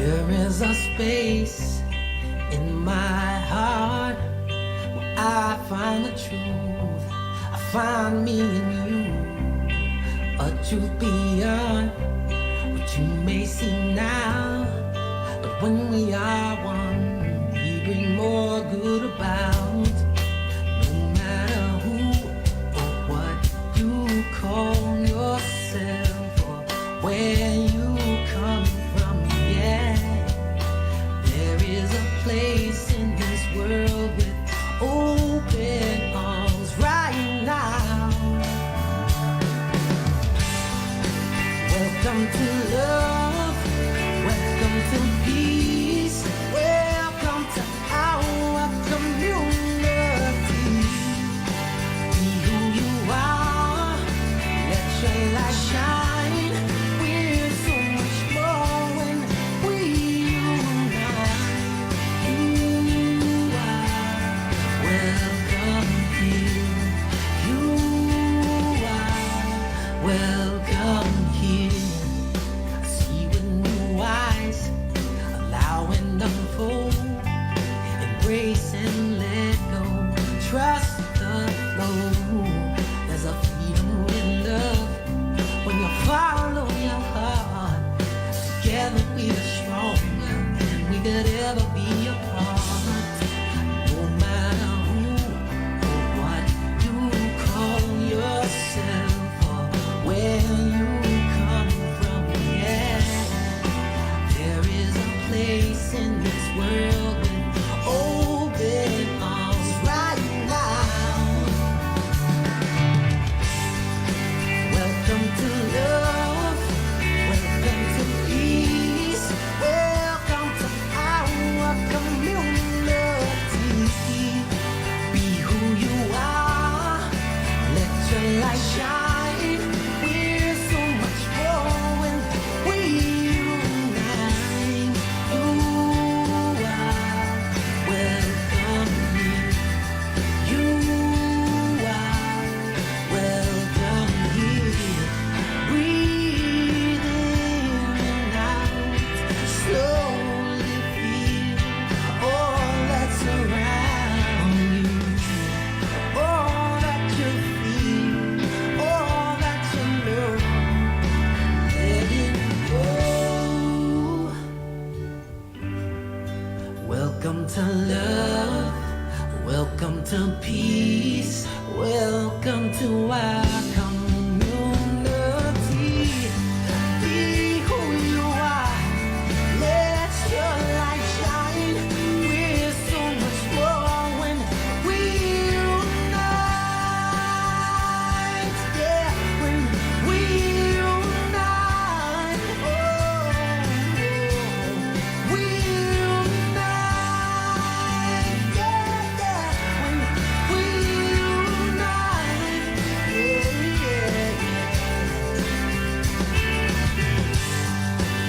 There is a space in my heart where I find the truth. I find me in you, a truth beyond what you may see now. But when we are one, we bring more good about. No matter who or what you call yourself or where you come from, yeah. There is a place in this world with open arms right now. Welcome to love, welcome to peace, welcome to our community. Be who you are, let your light shine. We're so much more when we unite. You are welcome here. You are welcome here. I see with new eyes, allow and unfold, embrace and let go, trust the flow. There's a freedom with love when you follow your heart. Together we are stronger than we could ever be apart. No matter who or what you call yourself or where you come from, yeah. There is a place in this world with open arms right now. Welcome to love, welcome to peace, welcome to our community. Be who you are, let your light shine. We're so much more when we unite. You are welcome here. You are welcome here. Breathe in and out, slowly feel all that's around you, all that you feel, all that you know. Let it go. Welcome to love, welcome to peace, welcome to our community. Be who you are, let your light shine. We're so much more when we unite. Yeah, when we unite. Oh, we unite. Yeah, yeah. When we unite. Yeah, yeah, yeah.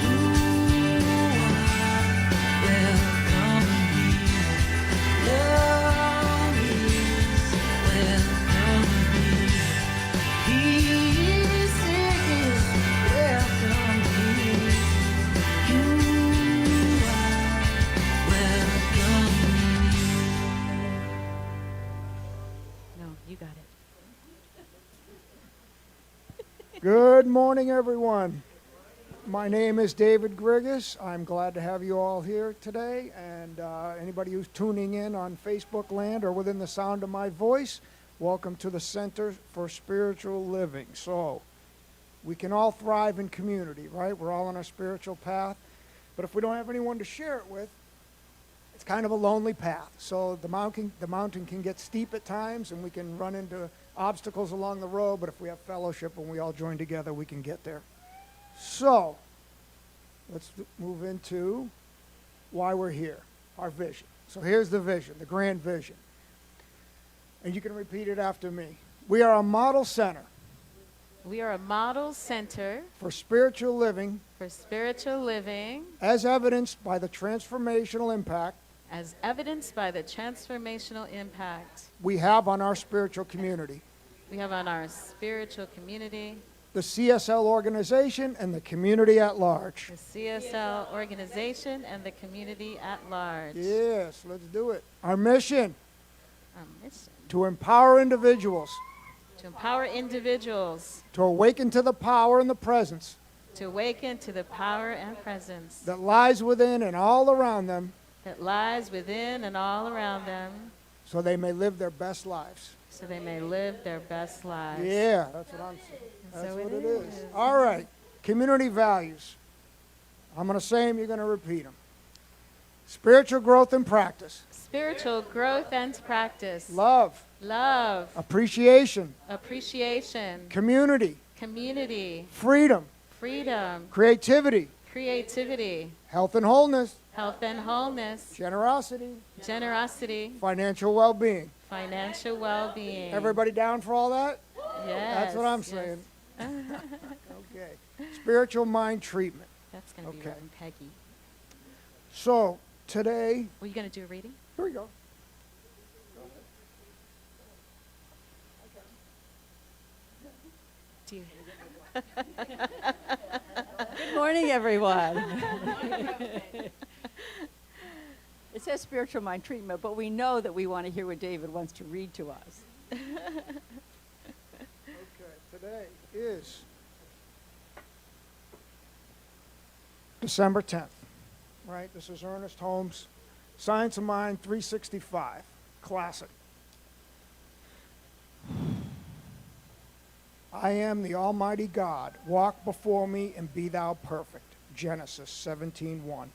You are welcome here. Love is welcome here. Peace is welcome here. You are welcome here. No, you got it. Good morning, everyone. My name is David Grigas. I'm glad to have you all here today. And anybody who's tuning in on Facebook land or within the sound of my voice, welcome to the Center for Spiritual Living. So, we can all thrive in community, right? We're all on our spiritual path. But if we don't have anyone to share it with, it's kind of a lonely path. So the mountain can get steep at times, and we can run into obstacles along the road. But if we have fellowship and we all join together, we can get there. So let's move into why we're here, our vision. So here's the vision, the grand vision. And you can repeat it after me. We are a model center We are a model center for spiritual living for spiritual living as evidenced by the transformational impact as evidenced by the transformational impact we have on our spiritual community. we have on our spiritual community. the CSL organization, and the community at large. the CSL organization, and the community at large. Yes, let's do it. Our mission, Our mission: to empower individuals to empower individuals to awaken to the power and the presence to awaken to the power and presence that lies within and all around them, that lies within and all around them, so they may live their best lives. so they may live their best lives. Yeah, that's what I'm saying. That's So what it it is. is. All right, community values. I'm going to say them, you're going to repeat them. Spiritual growth and practice. Spiritual growth and practice. Love. Love. Appreciation. Appreciation. Community. Community. Freedom. Freedom. Creativity. Creativity. Health and wholeness. Health and wholeness. Generosity. Generosity. Financial well-being. Financial well-being. Everybody down for all that? Yes. That's what I'm yes. saying. Okay. Spiritual mind treatment. That's going to be Okay. Reverend Peggy. So, today, Were you going to do a reading? here we go. Do you? Good morning, everyone. It says spiritual mind treatment, but we know that we want to hear what David wants to read to us. Okay, today is December 10th, right? This is Ernest Holmes' Science of Mind 365, classic. I am the Almighty God. Walk before me and be thou perfect. Genesis 17:1.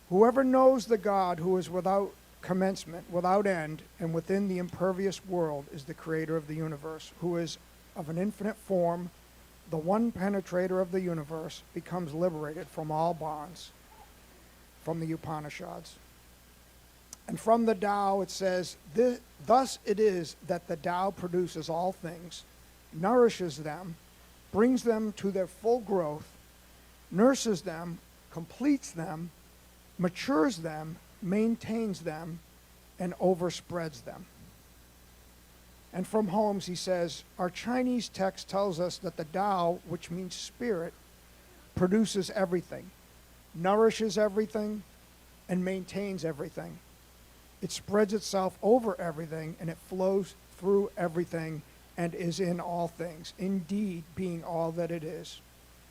Whoever knows the God who is without commencement, without end, and within the impervious world is the creator of the universe, who is of an infinite form, the one penetrator of the universe, becomes liberated from all bonds, from the Upanishads. And from the Tao it says, thus it is that the Tao produces all things, nourishes them, brings them to their full growth, nurses them, completes them, matures them, maintains them, and overspreads them. And from Holmes he says, our Chinese text tells us that the Tao, which means spirit, produces everything, nourishes everything, and maintains everything. It spreads itself over everything, and it flows through everything and is in all things, indeed being all that it is.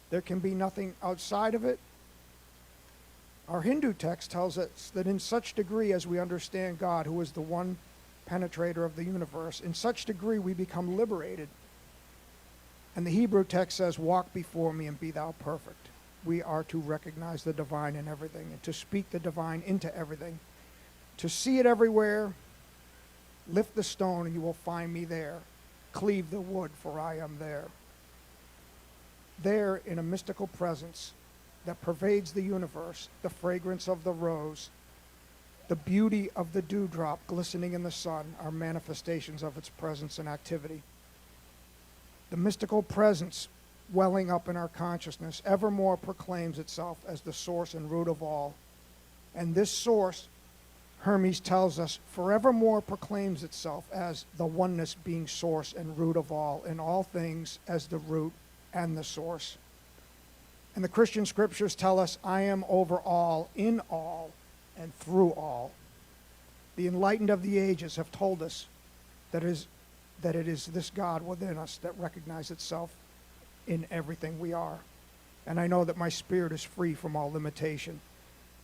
There can be nothing outside of it. Our Hindu text tells us that in such degree as we understand God, who is the one penetrator of the universe, in such degree we become liberated. And the Hebrew text says, walk before me and be thou perfect. We are to recognize the divine in everything and to speak the divine into everything. To see it everywhere, lift the stone and you will find me there. Cleave the wood, for I am there. There, in a mystical presence that pervades the universe, the fragrance of the rose, the beauty of the dewdrop glistening in the sun are manifestations of its presence and activity. The mystical presence welling up in our consciousness evermore proclaims itself as the source and root of all. And this source, Hermes tells us, forevermore proclaims itself as the oneness being source and root of all, in all things as the root and the source. And the Christian scriptures tell us, I am over all, in all, and through all. The enlightened of the ages have told us that it is this God within us that recognizes itself in everything we are. And I know that my spirit is free from all limitation.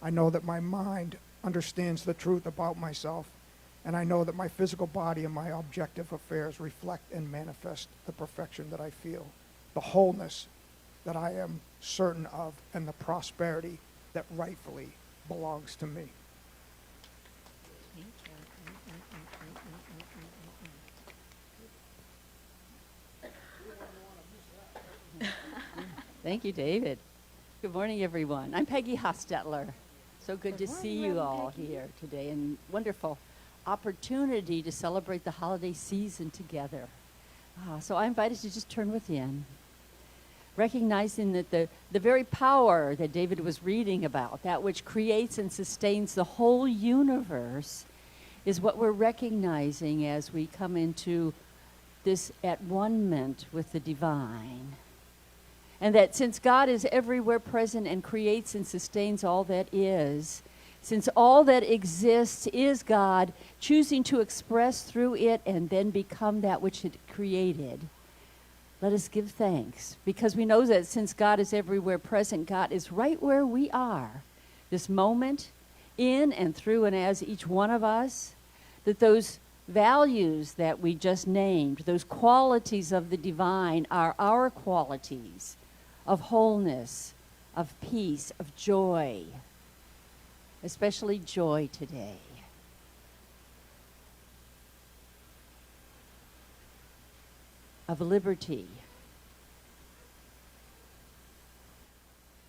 I know that my mind understands the truth about myself, and I know that my physical body and my objective affairs reflect and manifest the perfection that I feel, the wholeness that I am certain of, and the prosperity that rightfully belongs to me. Thank you, David. Good morning, everyone. I'm Peggy Hostetler. So good to see you all here today, and wonderful opportunity to celebrate the holiday season together. So I invite us to just turn within, recognizing that the very power that David was reading about, that which creates and sustains the whole universe, is what we're recognizing as we come into this at one-ment with the divine. And that since God is everywhere present and creates and sustains all that is, since all that exists is God choosing to express through it and then become that which it created, let us give thanks, because we know that since God is everywhere present, God is right where we are, this moment, in and through and as each one of us, that those values that we just named, those qualities of the divine, are our qualities of wholeness, of peace, of joy, especially joy today. Of liberty,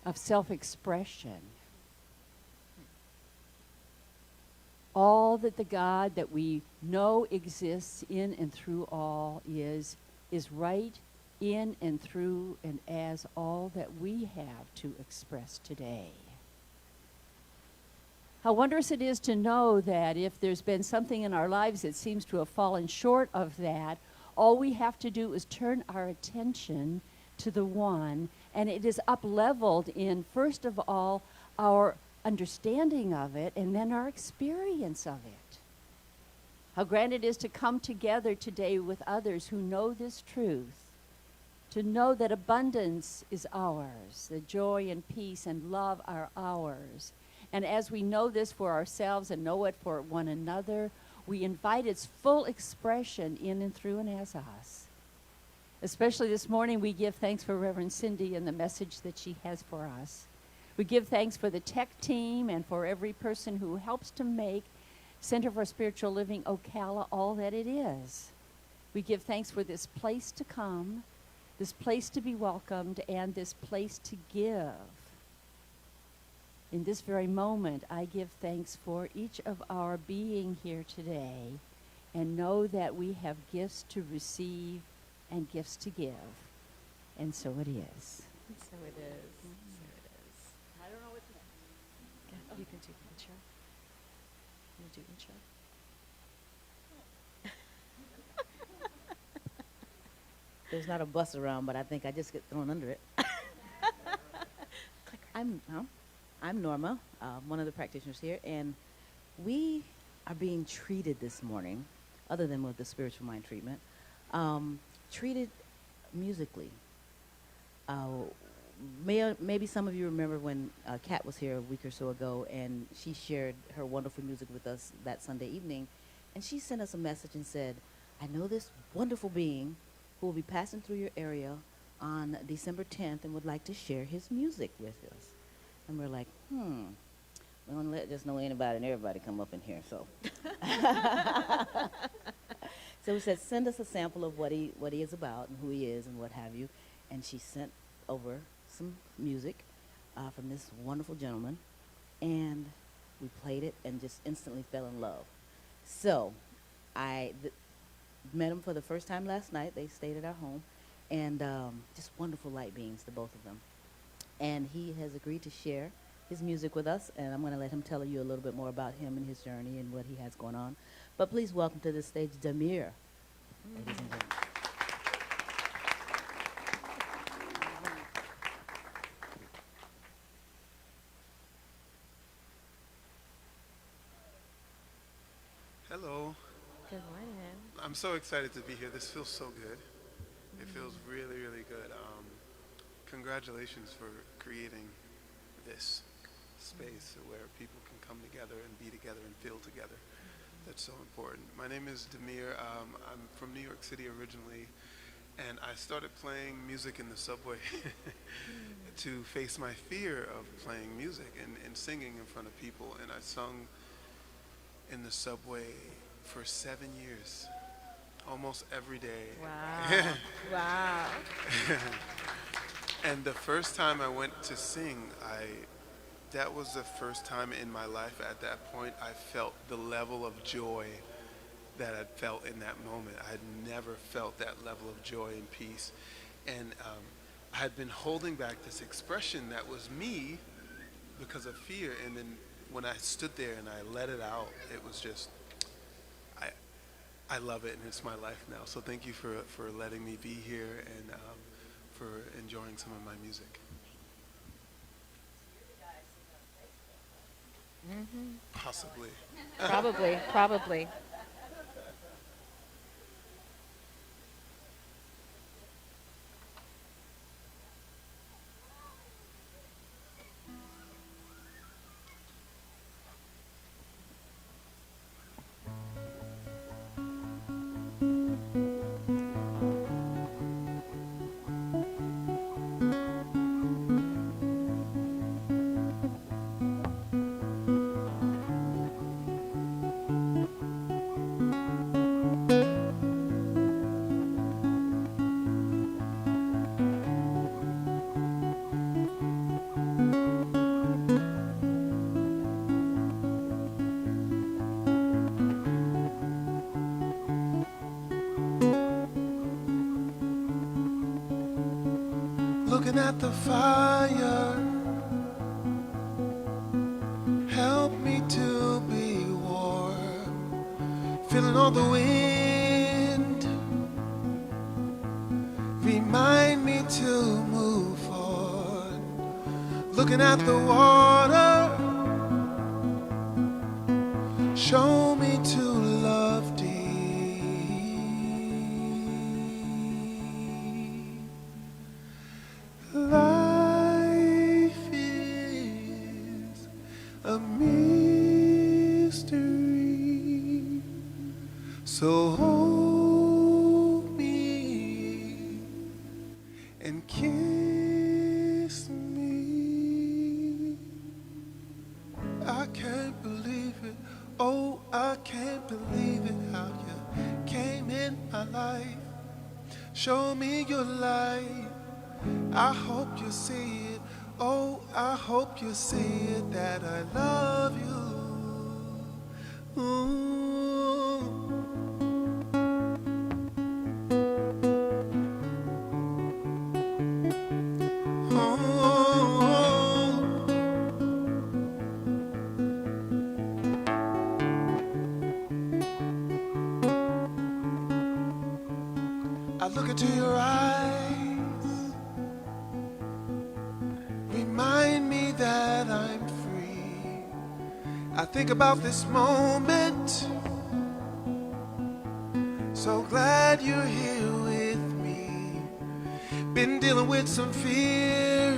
of self-expression. All that the God that we know exists in and through all is right in and through and as all that we have to express today. How wondrous it is to know that if there's been something in our lives that seems to have fallen short of that, all we have to do is turn our attention to the one, and it is up-leveled in, first of all, our understanding of it, and then our experience of it. How grand it is to come together today with others who know this truth, to know that abundance is ours, that joy and peace and love are ours. And as we know this for ourselves and know it for one another, we invite its full expression in and through and as us. Especially this morning, we give thanks for Reverend Cindy and the message that she has for us. We give thanks for the tech team and for every person who helps to make Center for Spiritual Living Ocala all that it is. We give thanks for this place to come, this place to be welcomed, and this place to give. In this very moment, I give thanks for each of our being here today and know that we have gifts to receive and gifts to give. And so it is. So it is. So it is. I don't know what's next. Yeah, you can do intro. You do intro. There's not a bus around, but I think I just get thrown under it. I'm Norma, one of the practitioners here, and we are being treated this morning, other than with the spiritual mind treatment, treated musically. Maybe some of you remember when Kat was here a week or so ago, and she shared her wonderful music with us that Sunday evening, and she sent us a message and said, I know this wonderful being who will be passing through your area on December 10th and would like to share his music with us. And we're like, we don't let just know anybody and everybody come up in here, so. So we said, send us a sample of what he is about and who he is and what have you. And she sent over some music from this wonderful gentleman. And we played it and just instantly fell in love. So I met him for the first time last night. They stayed at our home. And just wonderful light beings, the both of them. And he has agreed to share his music with us, and I'm going to let him tell you a little bit more about him and his journey and what he has going on. But please welcome to the stage Damir. Ladies and gentlemen. Hello. Good morning. I'm so excited to be here. This feels so good. It feels really, really good. Congratulations for creating this space where people can come together and be together and feel together. That's so important. My name is Damir. I'm from New York City originally, and I started playing music in the subway to face my fear of playing music and singing in front of people. And I sung in the subway for 7 years, almost every day. Wow. Wow. And the first time I went to sing, that was the first time in my life at that point I felt the level of joy that I'd felt in that moment. I had never felt that level of joy and peace. And I had been holding back this expression that was me because of fear. And then when I stood there and I let it out, it was just, I love it, and it's my life now. So thank you for letting me be here and for enjoying some of my music. Possibly. Probably. Looking at the fire, help me to be warm. Feeling all the wind, remind me to move on. Looking at the water, show me to love deep. Life is a mystery, so hold me and kiss me. I can't believe it, oh, I can't believe it, how you came in my life. Show me your light, I hope you see it, oh, I hope you see it, that I love you. Ooh. Oh. I look into your eyes, remind me that I'm free. I think about this moment, so glad you're here with me. Been dealing with some fear,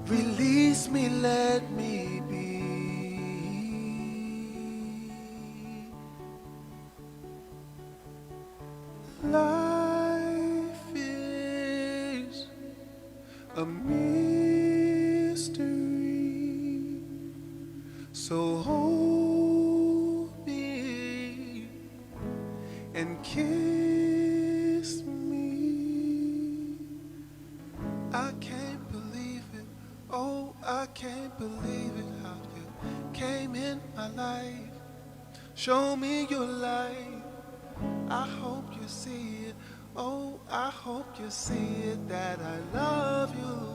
release me, let me be. Life is a mystery, so hold me and kiss me. I can't believe it, oh, I can't believe it, how you came in my life. Show me your light, I hope you see it, oh, I hope you see it, that I love you.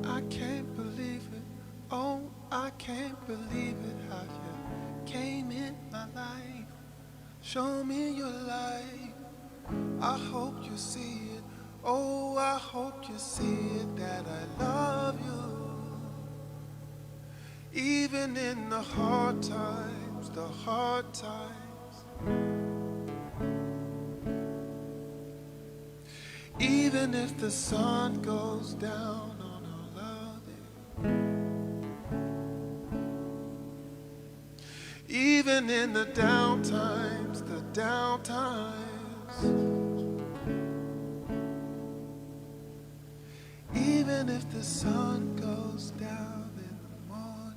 I can't believe it, oh, I can't believe it, how you came in my life. Show me your light, I hope you see it, oh, I hope you see it, that I love you. Even in the hard times, even if the sun goes down on our love, even in the down times, even if the sun goes down in the morning,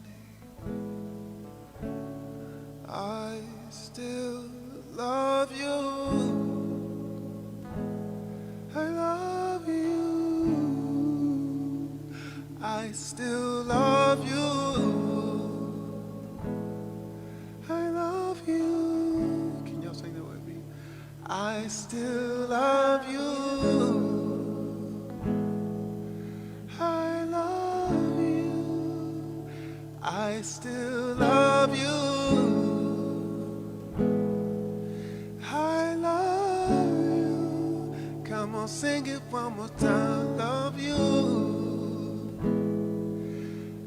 I still love you. I love you. I still love you. I love you. Can y'all sing that with me? I still love you. I love you. I still love you. I love you. Come on, sing it one more time. Love you.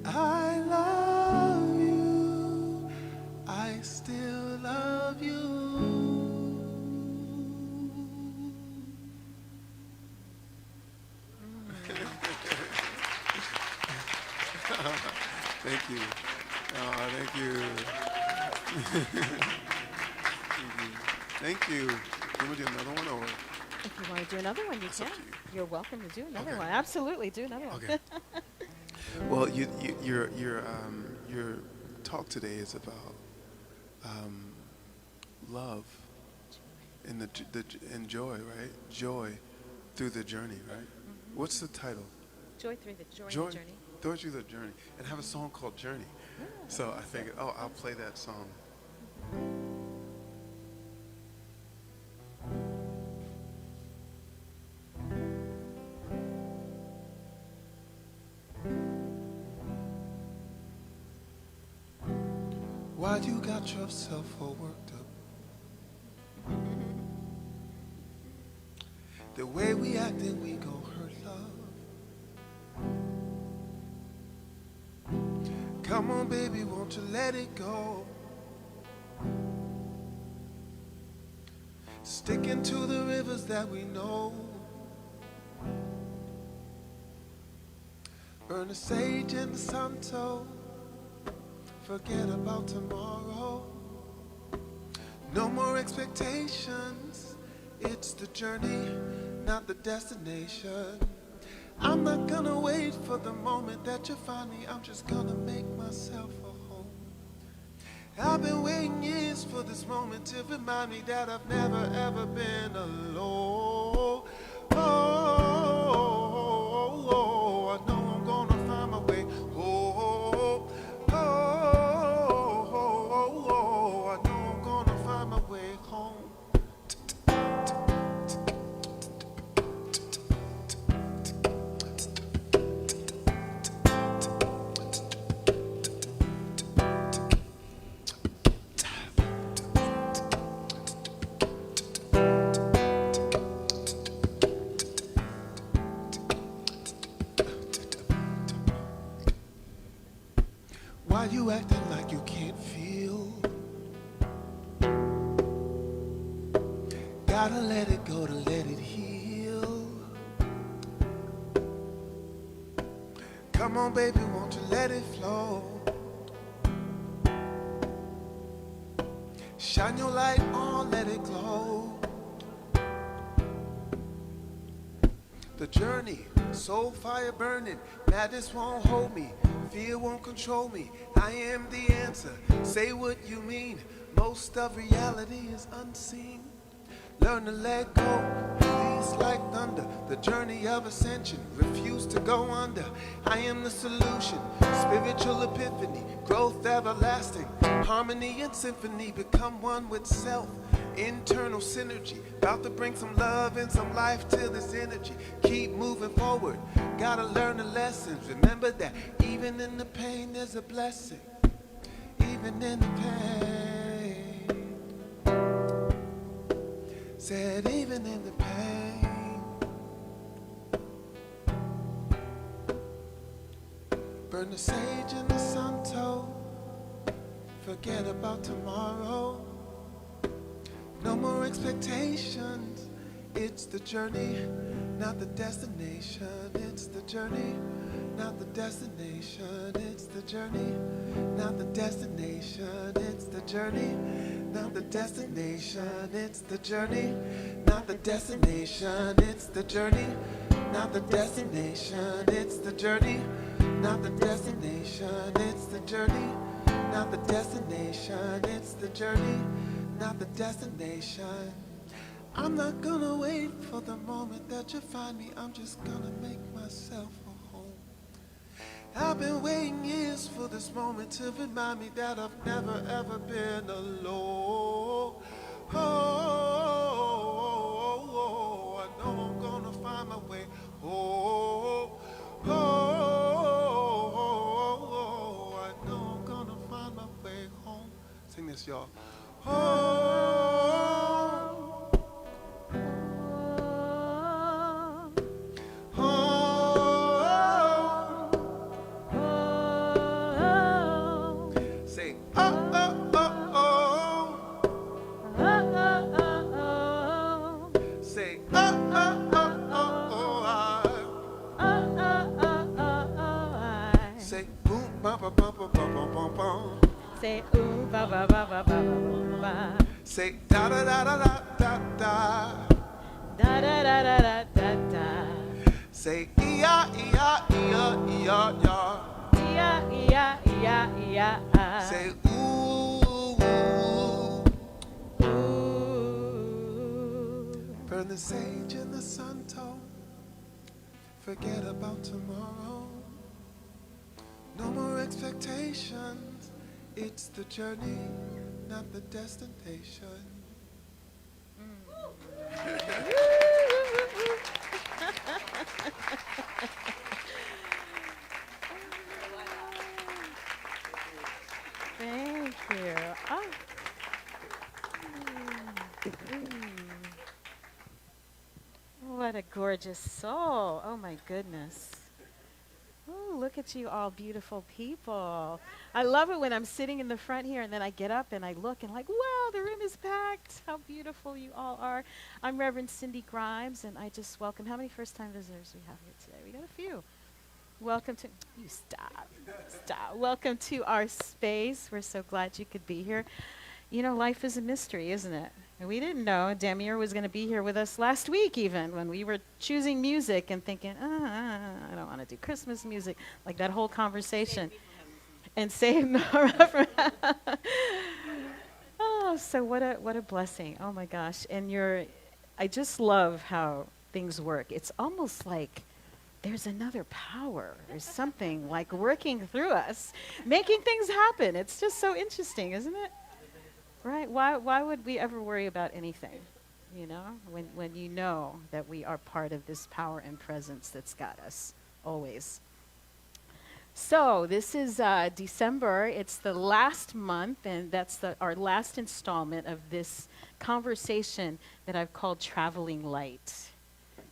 I love you. I still love you. Thank you. Oh, thank you. Thank you. You want to do another one or? If you want to do another one, you That's up can. to you. You're welcome to do another Okay. one. Absolutely, do another one. Okay. Well, your talk today is about love and and joy, right? Joy through the journey, right? Mm-hmm. What's the title? Joy through the journey. Joy through the journey, and have a song called Journey. So I figured, I'll play that song. Why you got yourself all worked up? The way we acting, we gon' hurt love. Come on, baby, won't you let it go? Sticking to the rivers that we know. Burn the sage in the Santo. Forget about tomorrow. No more expectations. It's the journey, not the destination. I'm not gonna wait for the moment that you find me. I'm just gonna make myself a home. I've been waiting years for this moment to remind me that I've never ever been alone. Oh, I know I'm gonna find my way. Oh, I know I'm gonna find my way home. Why you acting like you can't feel? Gotta let it go to let it heal. Come on, baby, won't you let it flow? Shine your light on, let it glow. The journey, soul fire burning. Madness won't hold me, fear won't control me. I am the answer, say what you mean. Most of reality is unseen. Learn to let go, release like thunder. The journey of ascension, refuse to go under. I am the solution, spiritual epiphany. Growth everlasting, harmony and symphony. Become one with self, internal synergy. About to bring some love and some life to this energy. Keep moving forward, gotta learn the lessons. Remember that even in the pain there's a blessing. Even in the pain, said even in the pain. Burn the sage in the Santo. Forget about tomorrow. No more expectations. It's the journey, not the destination. It's the journey, not the destination. It's the journey, not the destination. It's the journey, not the destination. It's the journey, not the destination. It's the journey, not the destination, it's the journey. Not the destination, it's the journey. Not the destination, it's the journey. Not the destination. I'm not gonna wait for the moment that you find me. I'm just gonna make myself a home. I've been waiting years for this moment to remind me that I've never ever been alone. Oh, I know I'm gonna find my way. I know I'm gonna find my way home. Sing this, y'all. Say, say, say, boom, ba ba ba ba ba ba ba ba. Say ooh ba ba ba ba ba ba ba. Say, da da da da da da da. Da da da da da da da. Say, iya iya iya iya iya. Yeah, yeah, yeah, yeah. Say, ooh, ooh. Ooh. Burn the sage in the sun tone. Forget about tomorrow. No more expectations. It's the journey, not the destination. Thank you. Oh. What a gorgeous soul. Oh my goodness. Oh, look at you all beautiful people. I love it when I'm sitting in the front here and then I get up and I look and like, wow, the room is packed. How beautiful you all are. I'm Reverend Cindy Grimes and I just welcome, how many first-time visitors we have here today? We got a few. Welcome to, you stop, stop. Welcome to our space. We're so glad you could be here. You know, life is a mystery, isn't it? And we didn't know Damir was going to be here with us last week even when we were choosing music and thinking, I don't want to do Christmas music, like that whole conversation. And save Nora from Oh, so what a blessing. Oh my gosh. And I just love how things work. It's almost like there's another power or something like working through us, making things happen. It's just so interesting, isn't it? Right? Why would we ever worry about anything? You know, when you know that we are part of this power and presence that's got us always. So this is December. It's the last month, and that's our last installment of this conversation that I've called Traveling Light.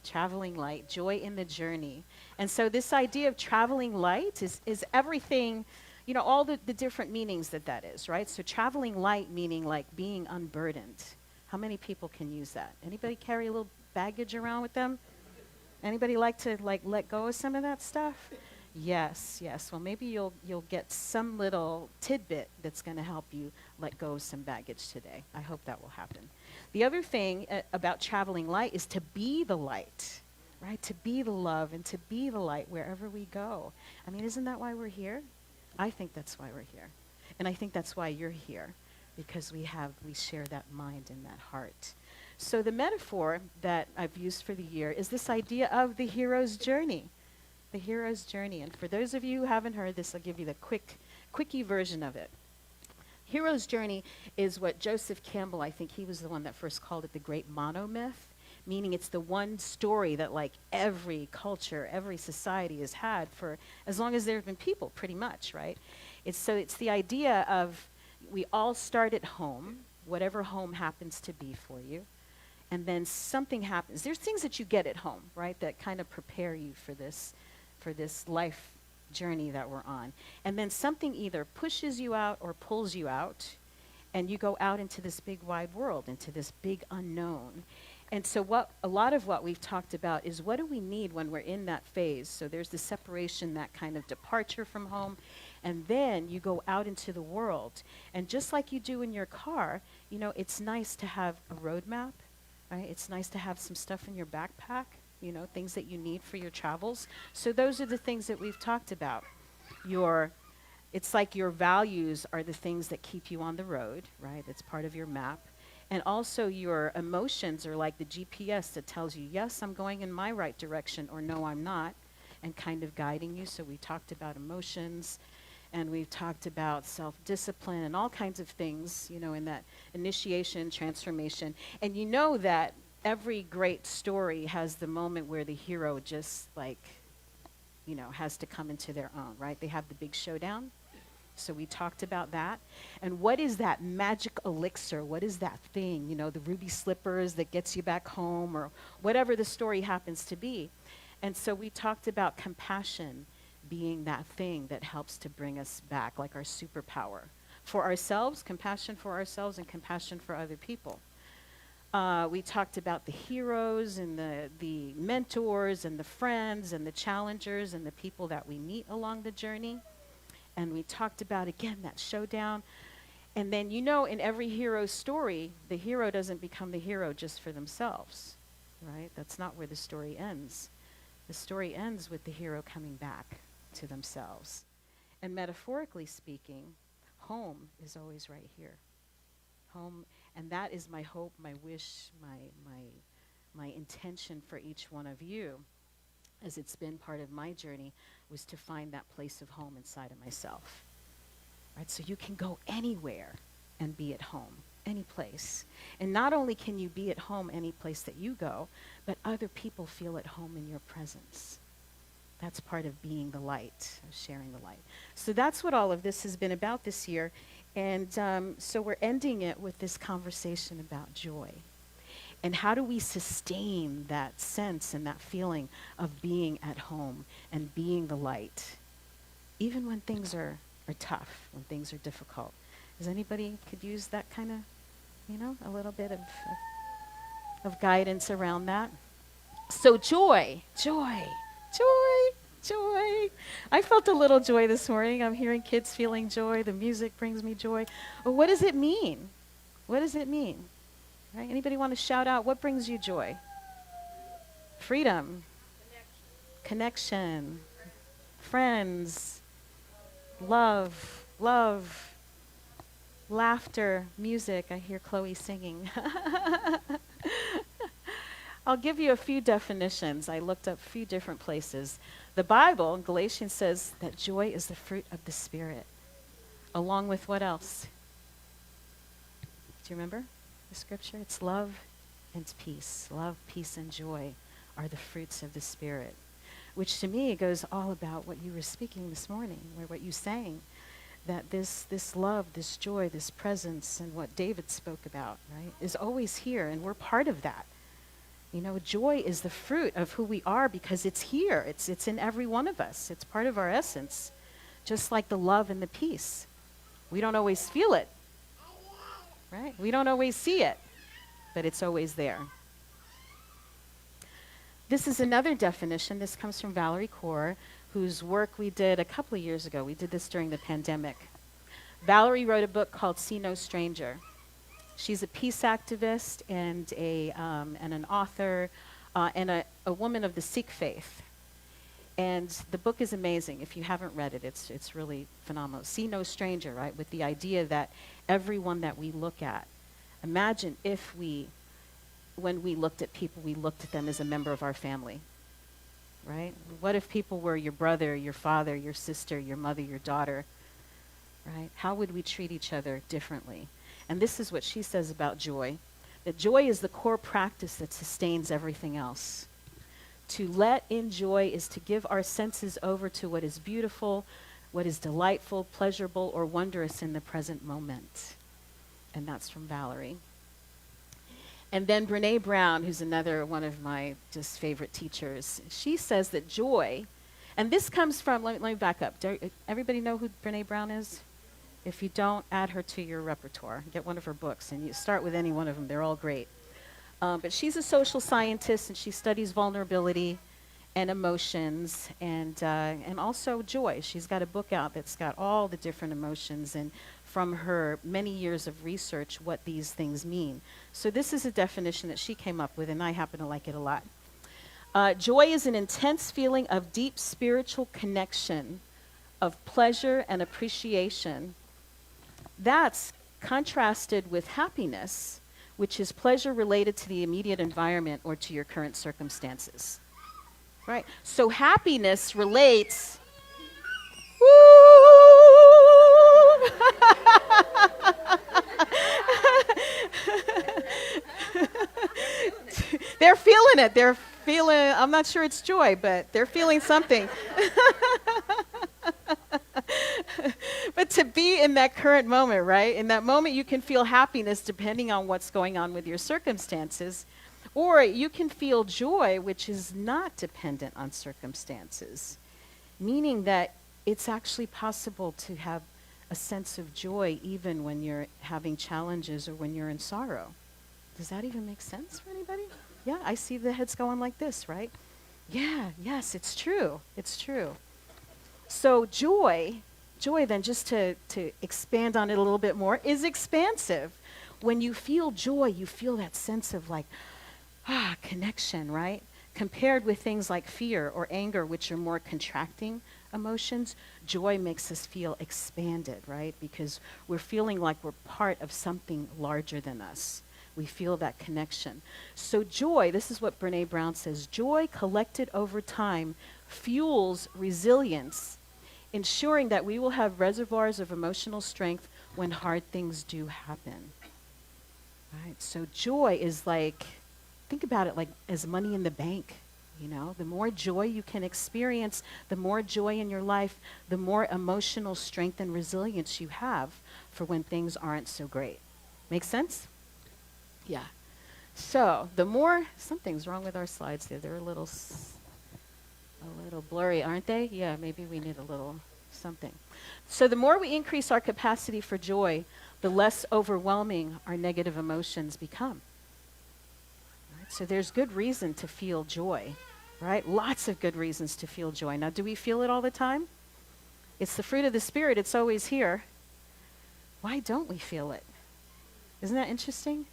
Traveling light, joy in the journey. And so this idea of traveling light is everything, you know, all the different meanings that is, right? So traveling light meaning like being unburdened. How many people can use that? Anybody carry a little baggage around with them? Anybody like to let go of some of that stuff? Yes, yes. Well, maybe you'll get some little tidbit that's going to help you let go of some baggage today. I hope that will happen. The other thing about traveling light is to be the light, right? To be the love and to be the light wherever we go. I mean, isn't that why we're here? I think that's why we're here. And I think that's why you're here, because we share that mind and that heart. So the metaphor that I've used for the year is this idea of the hero's journey. The hero's journey. And for those of you who haven't heard this, I'll give you the quickie version of it. Hero's journey is what Joseph Campbell, I think he was the one that first called it the great monomyth, meaning it's the one story that like every culture, every society has had for as long as there have been people, pretty much, right? It's the idea of we all start at home, whatever home happens to be for you, and then something happens. There's things that you get at home, right, that kind of prepare you for this life journey that we're on. And then something either pushes you out or pulls you out, and you go out into this big wide world, into this big unknown. And so a lot of what we've talked about is what do we need when we're in that phase? So there's the separation, that kind of departure from home, and then you go out into the world. And just like you do in your car, you know, it's nice to have a roadmap, right? It's nice to have some stuff in your backpack, things that you need for your travels. So those are the things that we've talked about. It's like your values are the things that keep you on the road, right? It's part of your map. And also your emotions are like the GPS that tells you, yes, I'm going in my right direction, or no, I'm not, and kind of guiding you. So we talked about emotions, and we've talked about self-discipline and all kinds of things, in that initiation, transformation. And you know that every great story has the moment where the hero just has to come into their own, right? They have the big showdown. So we talked about that. And what is that magic elixir? What is that thing, the ruby slippers that gets you back home, or whatever the story happens to be. And so we talked about compassion being that thing that helps to bring us back, like our superpower. For ourselves, compassion for ourselves and compassion for other people. We talked about the heroes and the mentors and the friends and the challengers and the people that we meet along the journey. And we talked about, again, that showdown. And then, in every hero story, the hero doesn't become the hero just for themselves, right? That's not where the story ends. The story ends with the hero coming back to themselves. And metaphorically speaking, home is always right here. Home, and that is my hope, my wish, my intention for each one of you, as it's been part of my journey, was to find that place of home inside of myself. Right? So you can go anywhere and be at home, any place. And not only can you be at home any place that you go, but other people feel at home in your presence. That's part of being the light, of sharing the light. So that's what all of this has been about this year. And so we're ending it with this conversation about joy. And how do we sustain that sense and that feeling of being at home and being the light, even when things are tough, when things are difficult? Does anybody could use that kind of, a little bit of guidance around that? So joy. I felt a little joy this morning. I'm hearing kids feeling joy. The music brings me joy. Well, what does it mean? What does it mean? Right? Anybody want to shout out what brings you joy? Freedom. Connection. Friends. Love. Laughter. Music. I hear Chloe singing. I'll give you a few definitions. I looked up a few different places. The Bible, Galatians, says that joy is the fruit of the Spirit. Along with what else? Do you remember the scripture? It's love and peace. Love, peace, and joy are the fruits of the Spirit. Which to me goes all about what you were speaking this morning, or what you sang. That this love, this joy, this presence, and what David spoke about, right, is always here, and we're part of that. Joy is the fruit of who we are because it's here. It's in every one of us. It's part of our essence, just like the love and the peace. We don't always feel it, right? We don't always see it, but it's always there. This is another definition. This comes from Valerie Kaur, whose work we did a couple of years ago. We did this during the pandemic. Valerie wrote a book called See No Stranger. She's a peace activist and an author and a woman of the Sikh faith. And the book is amazing. If you haven't read it, it's really phenomenal. See No Stranger, right? With the idea that everyone that we look at, imagine if when we looked at people, we looked at them as a member of our family, right? What if people were your brother, your father, your sister, your mother, your daughter, right? How would we treat each other differently? And this is what she says about joy, that joy is the core practice that sustains everything else. To let in joy is to give our senses over to what is beautiful, what is delightful, pleasurable, or wondrous in the present moment. And that's from Valerie. And then Brene Brown, who's another one of my just favorite teachers, she says that joy, and this comes from, let me back up. Everybody know who Brene Brown is? If you don't, add her to your repertoire. Get one of her books, and you start with any one of them. They're all great. But she's a social scientist, and she studies vulnerability and emotions and also joy. She's got a book out that's got all the different emotions and from her many years of research what these things mean. So this is a definition that she came up with, and I happen to like it a lot. Joy is an intense feeling of deep spiritual connection, of pleasure and appreciation. That's contrasted with happiness, which is pleasure related to the immediate environment or to your current circumstances. Right? So happiness relates. Woo! They're feeling it. They're feeling, I'm not sure it's joy, but they're feeling something. But to be in that current moment, right? In that moment, you can feel happiness depending on what's going on with your circumstances. Or you can feel joy, which is not dependent on circumstances, meaning that it's actually possible to have a sense of joy even when you're having challenges or when you're in sorrow. Does that even make sense for anybody? Yeah, I see the heads going like this, right? Yeah, yes, it's true. It's true. So joy then, just to expand on it a little bit more, is expansive. When you feel joy, you feel that sense of like, connection, right? Compared with things like fear or anger, which are more contracting emotions, joy makes us feel expanded, right? Because we're feeling like we're part of something larger than us. We feel that connection. So joy, this is what Brené Brown says, joy collected over time fuels resilience, ensuring that we will have reservoirs of emotional strength when hard things do happen. Right? So joy is like, think about it like as money in the bank. You know, the more joy you can experience, the more joy in your life, the more emotional strength and resilience you have for when things aren't so great. Make sense? Yeah. So the more, something's wrong with our slides there. They're a little blurry, aren't they? Yeah, maybe we need a little something. So the more we increase our capacity for joy, the less overwhelming our negative emotions become. Right? So there's good reason to feel joy, right? Lots of good reasons to feel joy. Now, do we feel it all the time? It's the fruit of the Spirit. It's always here. Why don't we feel it? Isn't that interesting?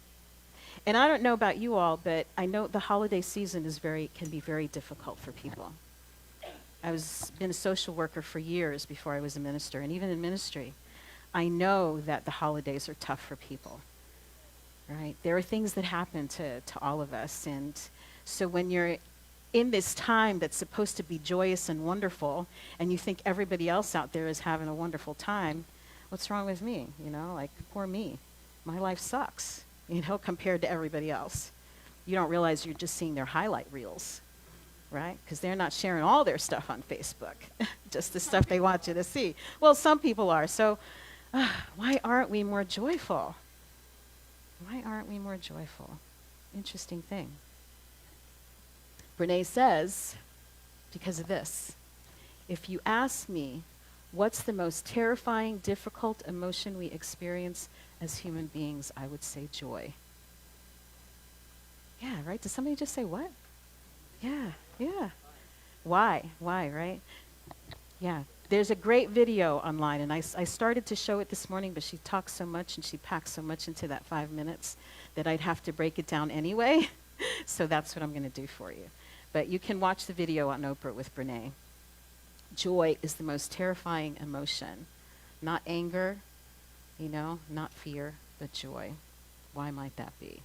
And I don't know about you all, but I know the holiday season can be very difficult for people. I been a social worker for years before I was a minister, and even in ministry, I know that the holidays are tough for people, right? There are things that happen to all of us, and so when you're in this time that's supposed to be joyous and wonderful, and you think everybody else out there is having a wonderful time, what's wrong with me? You know, like, poor me. My life sucks, you know, compared to everybody else. You don't realize you're just seeing their highlight reels, right? Because they're not sharing all their stuff on Facebook, just the stuff they want you to see. Well, some people are. So why aren't we more joyful? Why aren't we more joyful? Interesting thing. Brené says, because of this, if you ask me, what's the most terrifying, difficult emotion we experience as human beings, I would say joy. Yeah, right? Did somebody just say what? Yeah. Why, right? Yeah. There's a great video online, and I started to show it this morning, but she talks so much and she packs so much into that 5 minutes that I'd have to break it down anyway. So that's what I'm going to do for you. But you can watch the video on Oprah with Brené. Joy is the most terrifying emotion. Not anger, you know, not fear, but joy. Why might that be?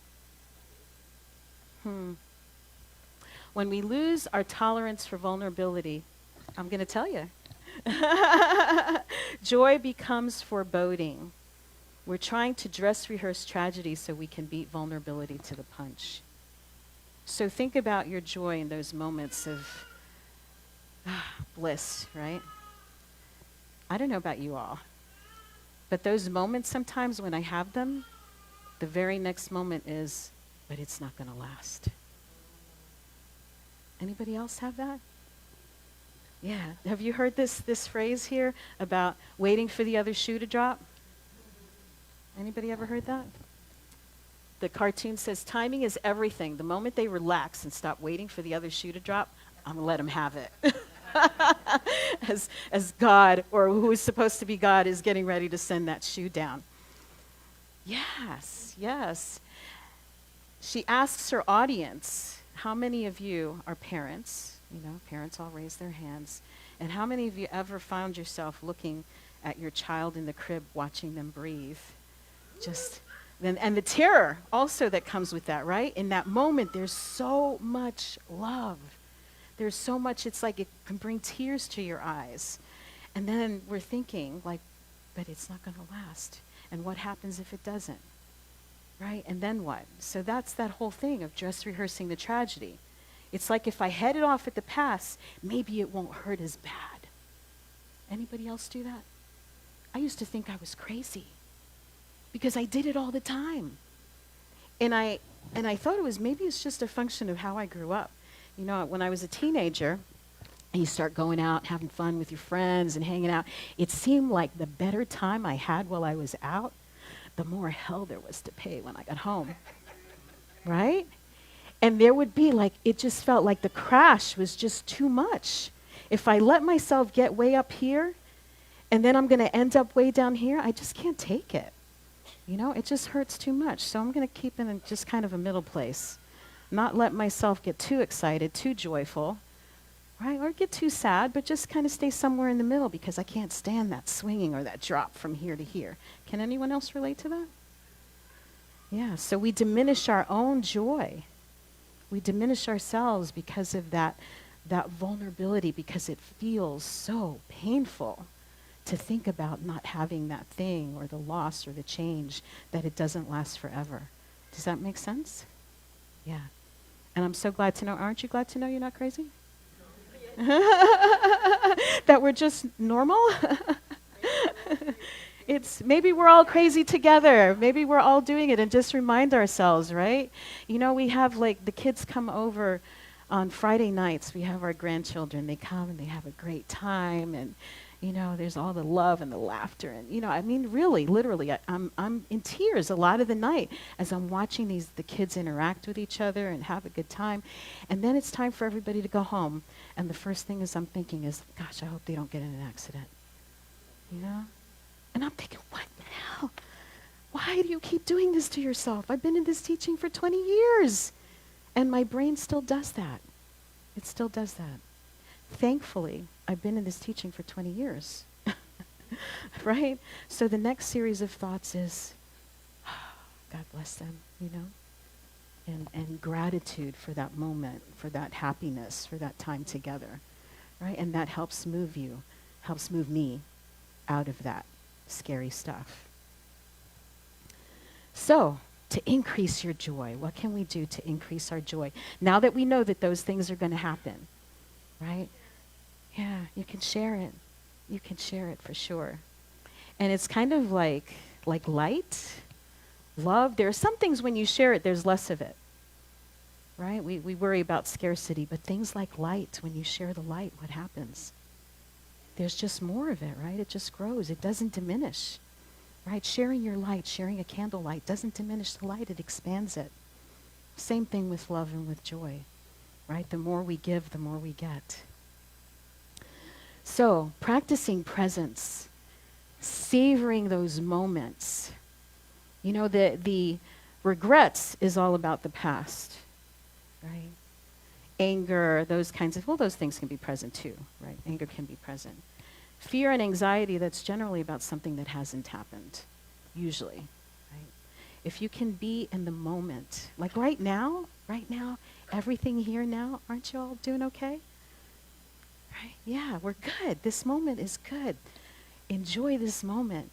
When we lose our tolerance for vulnerability, I'm going to tell you, joy becomes foreboding. We're trying to dress rehearse tragedy so we can beat vulnerability to the punch. So think about your joy in those moments of bliss, right? I don't know about you all, but those moments sometimes when I have them, the very next moment is, but it's not going to last. Anybody else have that? Yeah. Have you heard this phrase here about waiting for the other shoe to drop? Anybody ever heard that? The cartoon says timing is everything. The moment they relax and stop waiting for the other shoe to drop, I'm going to let them have it. as God, or who is supposed to be God, is getting ready to send that shoe down. Yes. She asks her audience, how many of you are parents? You know, parents all raise their hands. And how many of you ever found yourself looking at your child in the crib, watching them breathe? Just then, and the terror also that comes with that, right? In that moment, there's so much love. There's so much, it's like it can bring tears to your eyes. And then we're thinking, like, but it's not going to last. And what happens if it doesn't? Right? And then what? So that's that whole thing of dress rehearsing the tragedy. It's like if I head it off at the pass, maybe it won't hurt as bad. Anybody else do that? I used to think I was crazy because I did it all the time. And I thought it was, maybe it's just a function of how I grew up. You know, when I was a teenager, and you start going out, having fun with your friends and hanging out, it seemed like the better time I had while I was out, the more hell there was to pay when I got home, right? And there would be like, it just felt like the crash was just too much. If I let myself get way up here, and then I'm going to end up way down here, I just can't take it. You know, it just hurts too much. So I'm going to keep in just kind of a middle place. Not let myself get too excited, too joyful, right? Or get too sad, but just kind of stay somewhere in the middle because I can't stand that swinging or that drop from here to here. Can anyone else relate to that? Yeah, so we diminish our own joy. We diminish ourselves because of that vulnerability, because it feels so painful to think about not having that thing or the loss or the change, that it doesn't last forever. Does that make sense? Yeah. And I'm so glad to know, aren't you glad to know you're not crazy? That we're just normal? It's maybe we're all crazy together. Maybe we're all doing it and just remind ourselves, right? You know, we have like the kids come over on Friday nights. We have our grandchildren. They come and they have a great time, and you know, there's all the love and the laughter, and you know, I mean, really, literally, I'm in tears a lot of the night as I'm watching the kids interact with each other and have a good time, and then it's time for everybody to go home, and the first thing I'm thinking is, gosh, I hope they don't get in an accident, you know, and I'm thinking, what the hell? Why do you keep doing this to yourself? I've been in this teaching for 20 years, and my brain still does that. It still does that. Thankfully, I've been in this teaching for 20 years, right? So the next series of thoughts is, God bless them, you know, and gratitude for that moment, for that happiness, for that time together, right? And that helps move me out of that scary stuff. So, to increase your joy, what can we do to increase our joy? Now that we know that those things are going to happen, right? Yeah, you can share it. You can share it for sure. And it's kind of like light, love. There are some things when you share it, there's less of it, right? We worry about scarcity, but things like light, when you share the light, what happens? There's just more of it, right? It just grows. It doesn't diminish, right? Sharing your light, sharing a candlelight doesn't diminish the light. It expands it. Same thing with love and with joy, right? The more we give, the more we get. So, practicing presence, savoring those moments. You know, the regrets is all about the past, right? Anger, those kinds of, well, those things can be present too, right? Anger can be present. Fear and anxiety, that's generally about something that hasn't happened, usually, right? If you can be in the moment, like right now, everything here now, aren't you all doing okay? Right? Yeah, we're good. This moment is good. Enjoy this moment.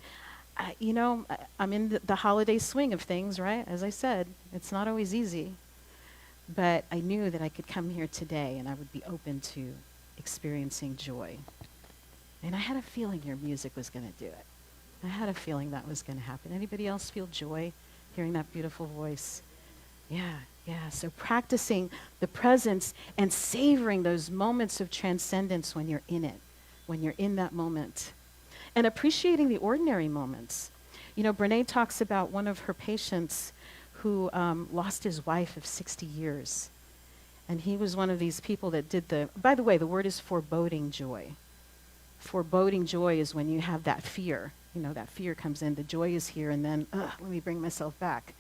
You know, I'm in the holiday swing of things, right? As I said, it's not always easy. But I knew that I could come here today and I would be open to experiencing joy. And I had a feeling your music was going to do it. I had a feeling that was going to happen. Anybody else feel joy hearing that beautiful voice? Yeah. So practicing the presence and savoring those moments of transcendence when you're in it, when you're in that moment. And appreciating the ordinary moments. You know, Brene talks about one of her patients who lost his wife of 60 years. And he was one of these people that did by the way, the word is foreboding joy. Foreboding joy is when you have that fear. You know, that fear comes in, the joy is here, and then, let me bring myself back.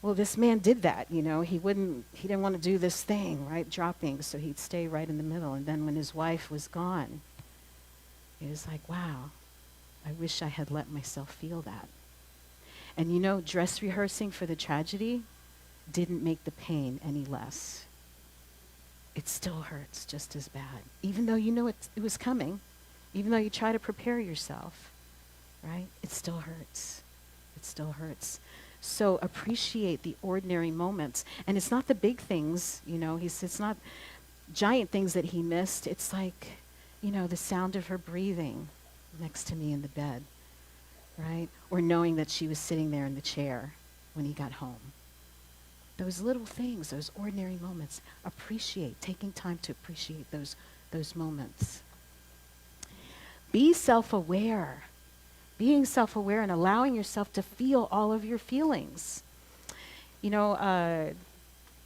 Well, this man did that, he didn't want to do this thing, right, dropping, so he'd stay right in the middle. And then when his wife was gone, he was like, wow, I wish I had let myself feel that. And dress rehearsing for the tragedy didn't make the pain any less. It still hurts just as bad, even though it was coming, even though you try to prepare yourself, right? It still hurts. It still hurts. So appreciate the ordinary moments. And it's not the big things, it's not giant things that he missed. It's like, the sound of her breathing next to me in the bed, right? Or knowing that she was sitting there in the chair when he got home. Those little things, those ordinary moments, taking time to appreciate those moments. Be self-aware. Being self-aware and allowing yourself to feel all of your feelings. In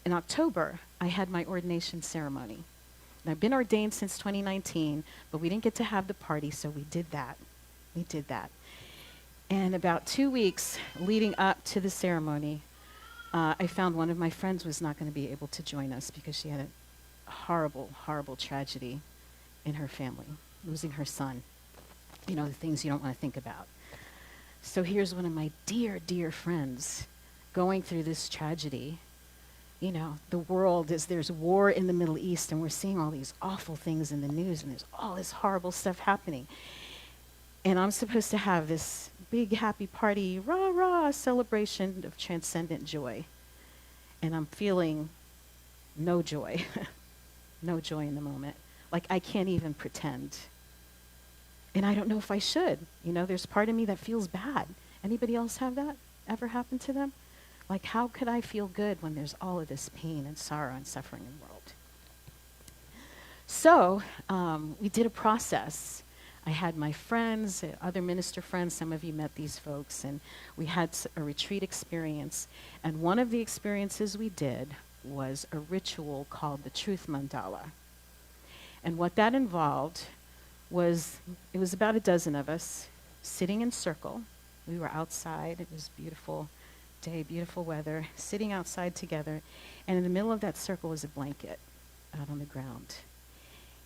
October, I had my ordination ceremony. And I've been ordained since 2019, but we didn't get to have the party, so we did that. And about 2 weeks leading up to the ceremony, I found one of my friends was not going to be able to join us because she had a horrible, horrible tragedy in her family, losing her son. The things you don't want to think about. So here's one of my dear, dear friends going through this tragedy. The world there's war in the Middle East, and we're seeing all these awful things in the news, and there's all this horrible stuff happening. And I'm supposed to have this big happy party, rah, rah, celebration of transcendent joy. And I'm feeling no joy, no joy in the moment. Like I can't even pretend. And I don't know if I should. There's part of me that feels bad. Anybody else have that ever happen to them? Like, how could I feel good when there's all of this pain and sorrow and suffering in the world? So we did a process. I had my friends, other minister friends, some of you met these folks, and we had a retreat experience. And one of the experiences we did was a ritual called the Truth Mandala. And what that involved it was about a dozen of us sitting in circle. We were outside. It was beautiful day, beautiful weather, sitting outside together. And in the middle of that circle was a blanket out on the ground.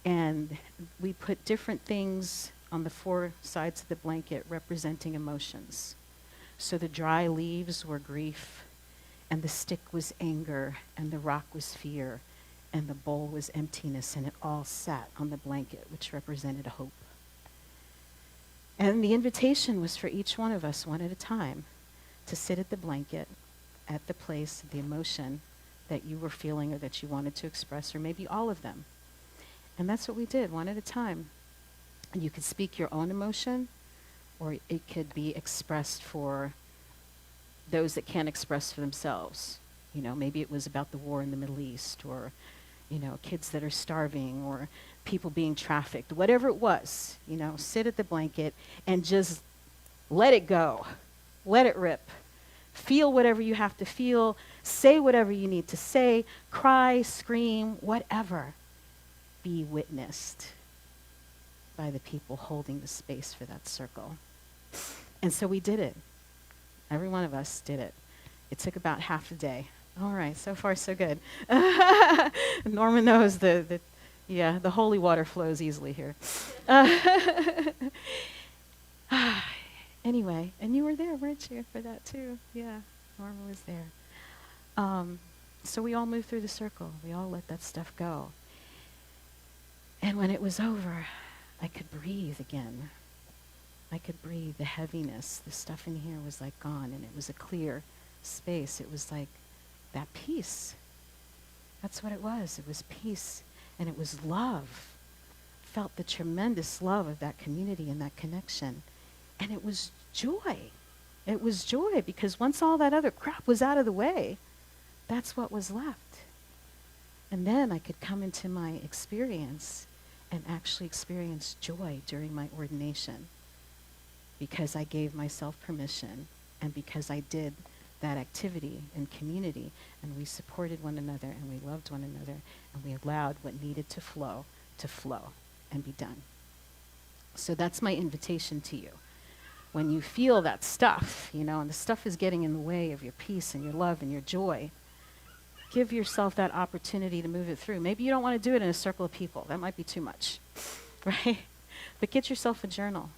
And we put different things on the four sides of the blanket representing emotions. So the dry leaves were grief, and the stick was anger, and the rock was fear, and the bowl was emptiness, and it all sat on the blanket, which represented hope. And the invitation was for each one of us, one at a time, to sit at the blanket, at the place, the emotion that you were feeling or that you wanted to express, or maybe all of them. And that's what we did, one at a time. And you could speak your own emotion, or it could be expressed for those that can't express for themselves. Maybe it was about the war in the Middle East, or kids that are starving, or people being trafficked, whatever it was, sit at the blanket and just let it go. Let it rip. Feel whatever you have to feel. Say whatever you need to say. Cry, scream, whatever. Be witnessed by the people holding the space for that circle. And so we did it. Every one of us did it. It took about half a day. All right, so far so good. Norma knows the holy water flows easily here. Anyway, and you were there, weren't you, for that too? Yeah, Norma was there. So we all moved through the circle. We all let that stuff go. And when it was over, I could breathe again. I could breathe. The heaviness, the stuff in here was like gone, and it was a clear space. It was like that peace. That's what it was. It was peace, and it was love. Felt the tremendous love of that community and that connection. And it was joy. It was joy, because once all that other crap was out of the way, that's what was left. And then I could come into my experience and actually experience joy during my ordination, because I gave myself permission, and because I did that activity in community, and we supported one another, and we loved one another, and we allowed what needed to flow and be done. So that's my invitation to you. when you feel that stuff, and the stuff is getting in the way of your peace and your love and your joy, give yourself that opportunity to move it through. Maybe you don't want to do it in a circle of people. That might be too much, right? But get yourself a journal.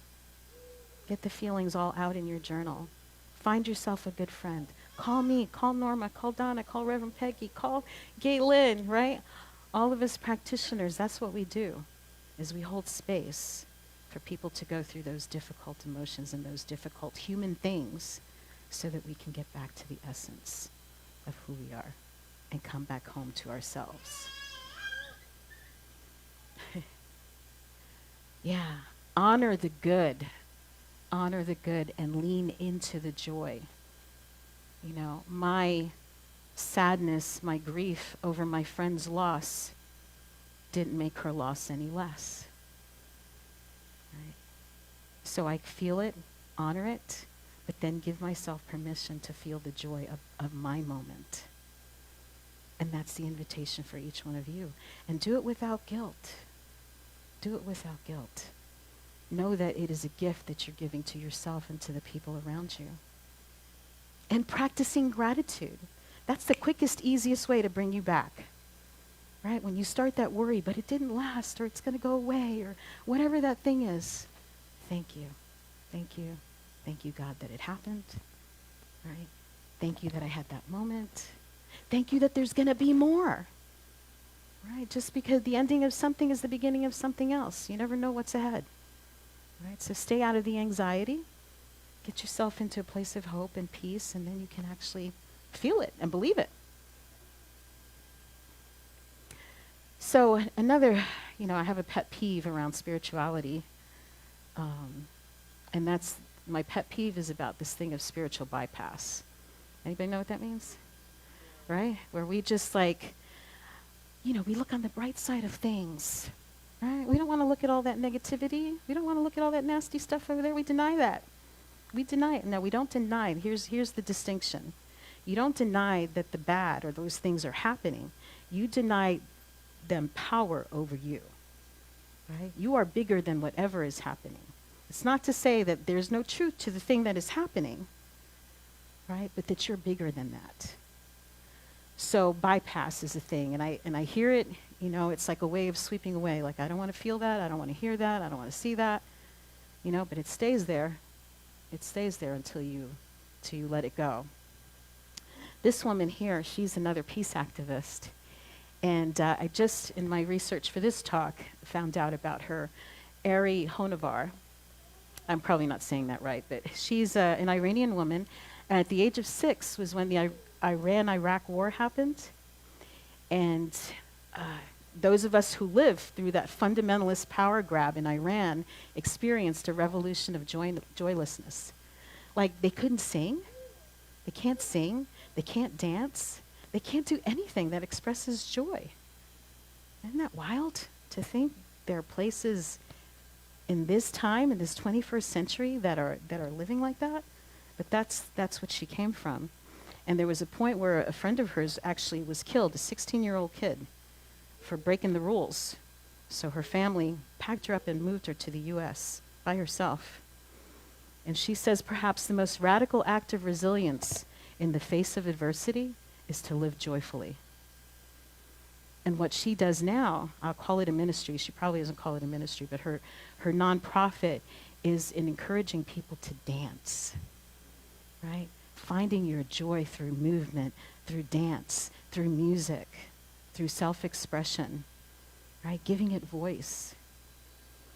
Get the feelings all out in your journal. Find yourself a good friend. Call me, call Norma, call Donna, call Reverend Peggy, call Galen, right? All of us practitioners, that's what we do, is we hold space for people to go through those difficult emotions and those difficult human things so that we can get back to the essence of who we are and come back home to ourselves. Yeah, honor the good. Honor the good and lean into the joy. My sadness, my grief over my friend's loss didn't make her loss any less. Right? So I feel it, honor it, but then give myself permission to feel the joy of my moment. And that's the invitation for each one of you. And do it without guilt. Do it without guilt. Know that it is a gift that you're giving to yourself and to the people around you. And practicing gratitude. That's the quickest, easiest way to bring you back. Right? When you start that worry, but it didn't last, or it's going to go away, or whatever that thing is. Thank you. Thank you. Thank you, God, that it happened. Right? Thank you that I had that moment. Thank you that there's going to be more. Right? Just because the ending of something is the beginning of something else. You never know what's ahead. Right? So stay out of the anxiety. Get yourself into a place of hope and peace, and then you can actually feel it and believe it. So another, I have a pet peeve around spirituality. And that's, my pet peeve is about this thing of spiritual bypass. Anybody know what that means? Right? Where we just we look on the bright side of things. Right? We don't want to look at all that negativity. We don't want to look at all that nasty stuff over there. We deny that. We deny it. No, we don't deny it. Here's the distinction. You don't deny that the bad or those things are happening. You deny them power over you. Right? You are bigger than whatever is happening. It's not to say that there's no truth to the thing that is happening, right? But that you're bigger than that. So bypass is a thing, and I hear it, it's like a way of sweeping away. Like, I don't want to feel that, I don't want to hear that, I don't want to see that, but it stays there. It stays there until you let it go. This woman here, she's another peace activist. And I just, in my research for this talk, found out about her, Ari Honavar. I'm probably not saying that right, but she's an Iranian woman. And at the age of 6 was when the Iran-Iraq war happened. And those of us who lived through that fundamentalist power grab in Iran experienced a revolution of joylessness. Like, they couldn't sing. They can't sing. They can't dance. They can't do anything that expresses joy. Isn't that wild to think there are places in this time, in this 21st century, that are living like that? But that's what she came from. And there was a point where a friend of hers actually was killed, a 16-year-old kid, for breaking the rules. So her family packed her up and moved her to the U.S. by herself. And she says perhaps the most radical act of resilience in the face of adversity is to live joyfully. And what she does now, I'll call it a ministry. She probably doesn't call it a ministry, but her nonprofit is in encouraging people to dance, right? Finding your joy through movement, through dance, through music, through self-expression, right? Giving it voice.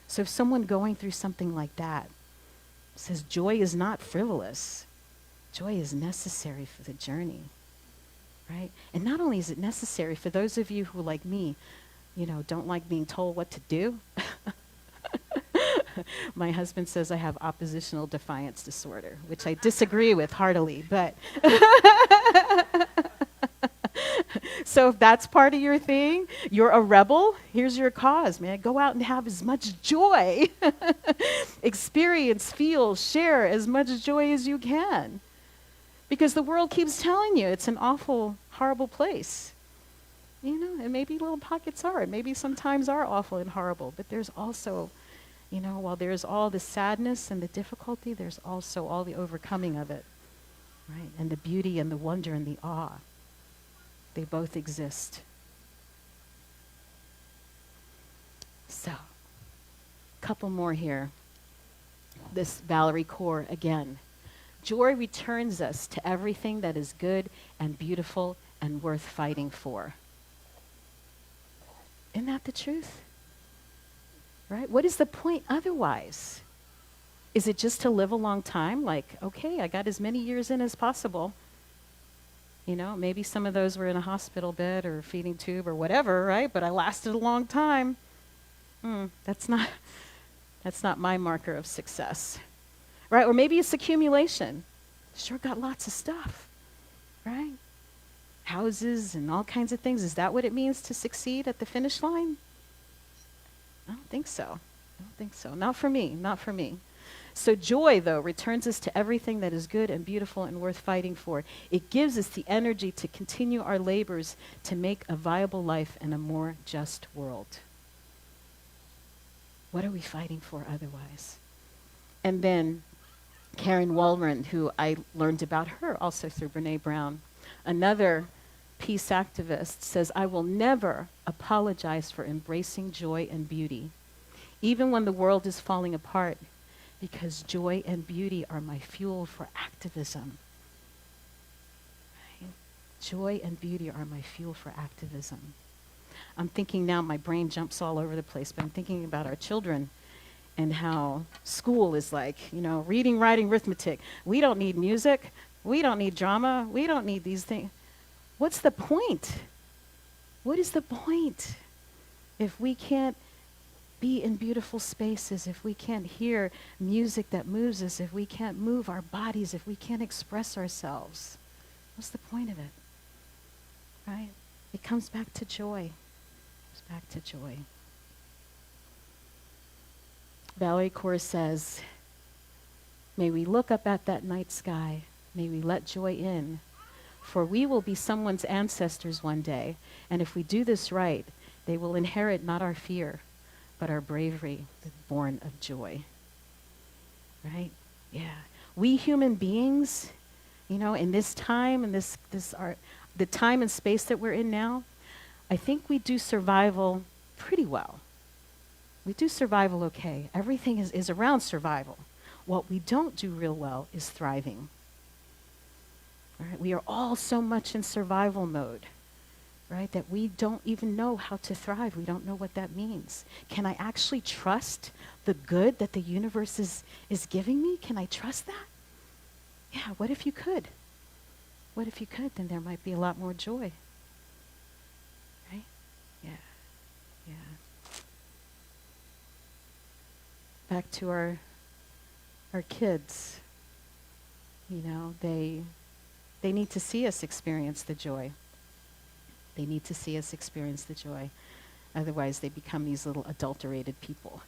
So if someone going through something like that says joy is not frivolous, joy is necessary for the journey. Right? And not only is it necessary for those of you who, like me, don't like being told what to do. My husband says I have oppositional defiance disorder, which I disagree with heartily, but so if that's part of your thing, you're a rebel, here's your cause, man. Go out and have as much joy. Experience, feel, share as much joy as you can. Because the world keeps telling you it's an awful, horrible place. And maybe little pockets are. Maybe sometimes are awful and horrible. But there's also, You know, while there's all the sadness and the difficulty, there's also all the overcoming of it, right? And the beauty and the wonder and the awe. They both exist. So, couple more here. This Valerie Kaur again. Joy returns us to everything that is good and beautiful and worth fighting for. Isn't that the truth? Right? What is the point otherwise? Is it just to live a long time? Like, okay, I got as many years in as possible. You know, maybe some of those were in a hospital bed or feeding tube or whatever, right? But I lasted a long time. That's not my marker of success. Right? Or maybe it's accumulation. Sure got lots of stuff. Right? Houses and all kinds of things. Is that what it means to succeed at the finish line? I don't think so. I don't think so. Not for me. Not for me. So joy, though, returns us to everything that is good and beautiful and worth fighting for. It gives us the energy to continue our labors to make a viable life and a more just world. What are we fighting for otherwise? And then Karen Walren, who I learned about her also through Brene Brown, another peace activist, says, I will never apologize for embracing joy and beauty, even when the world is falling apart, because joy and beauty are my fuel for activism. Right? Joy and beauty are my fuel for activism. I'm thinking now, my brain jumps all over the place, but I'm thinking about our children and how school is like, you know, reading, writing, arithmetic. We don't need music. We don't need drama. We don't need these things. What's the point? What is the point if we can't be in beautiful spaces, if we can't hear music that moves us, if we can't move our bodies, if we can't express ourselves? What's the point of it? Right? It comes back to joy. It comes back to joy. Valerie Kaur says, may we look up at that night sky, may we let joy in, for we will be someone's ancestors one day, and if we do this right, they will inherit not our fear, but our bravery, born of joy. Right? Yeah. We human beings, you know, in this time, in the time and space that we're in now, I think we do survival pretty well. We do survival okay. Everything is around survival. What we don't do real well is thriving. Right? We are all so much in survival mode, right, that we don't even know how to thrive. We don't know what that means. Can I actually trust the good that the universe is giving me? Can I trust that? Yeah, what if you could? What if you could? Then there might be a lot more joy. Right? Yeah. Yeah. Back to our kids. You know, they need to see us experience the joy. They need to see us experience the joy. Otherwise, they become these little adulterated people.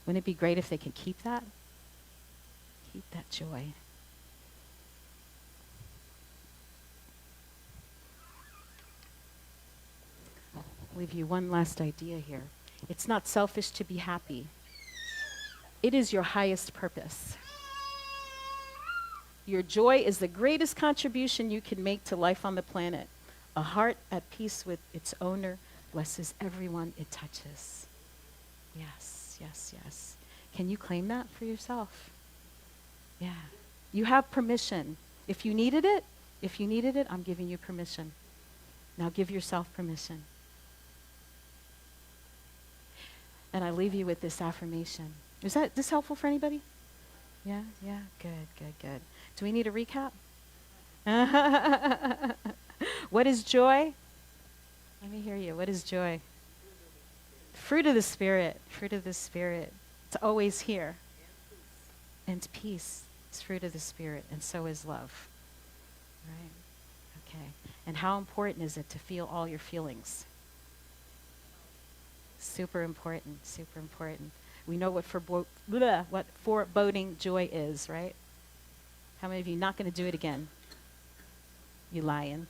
Wouldn't it be great if they could keep that? Keep that joy. I'll leave you one last idea here. It's not selfish to be happy. It is your highest purpose. Your joy is the greatest contribution you can make to life on the planet. A heart at peace with its owner blesses everyone it touches. Yes, yes, yes. Can you claim that for yourself? Yeah. You have permission. If you needed it, I'm giving you permission. Now give yourself permission. And I leave you with this affirmation. Is this helpful for anybody? Yeah, yeah, good, good, good. Do we need a recap? What is joy? Let me hear you. What is joy? Fruit of the Spirit. Fruit of the Spirit. It's always here. And peace. It's fruit of the Spirit. And so is love. Right? Okay. And how important is it to feel all your feelings? Super important. Super important. We know what foreboding joy is, right? How many of you not going to do it again? You lying.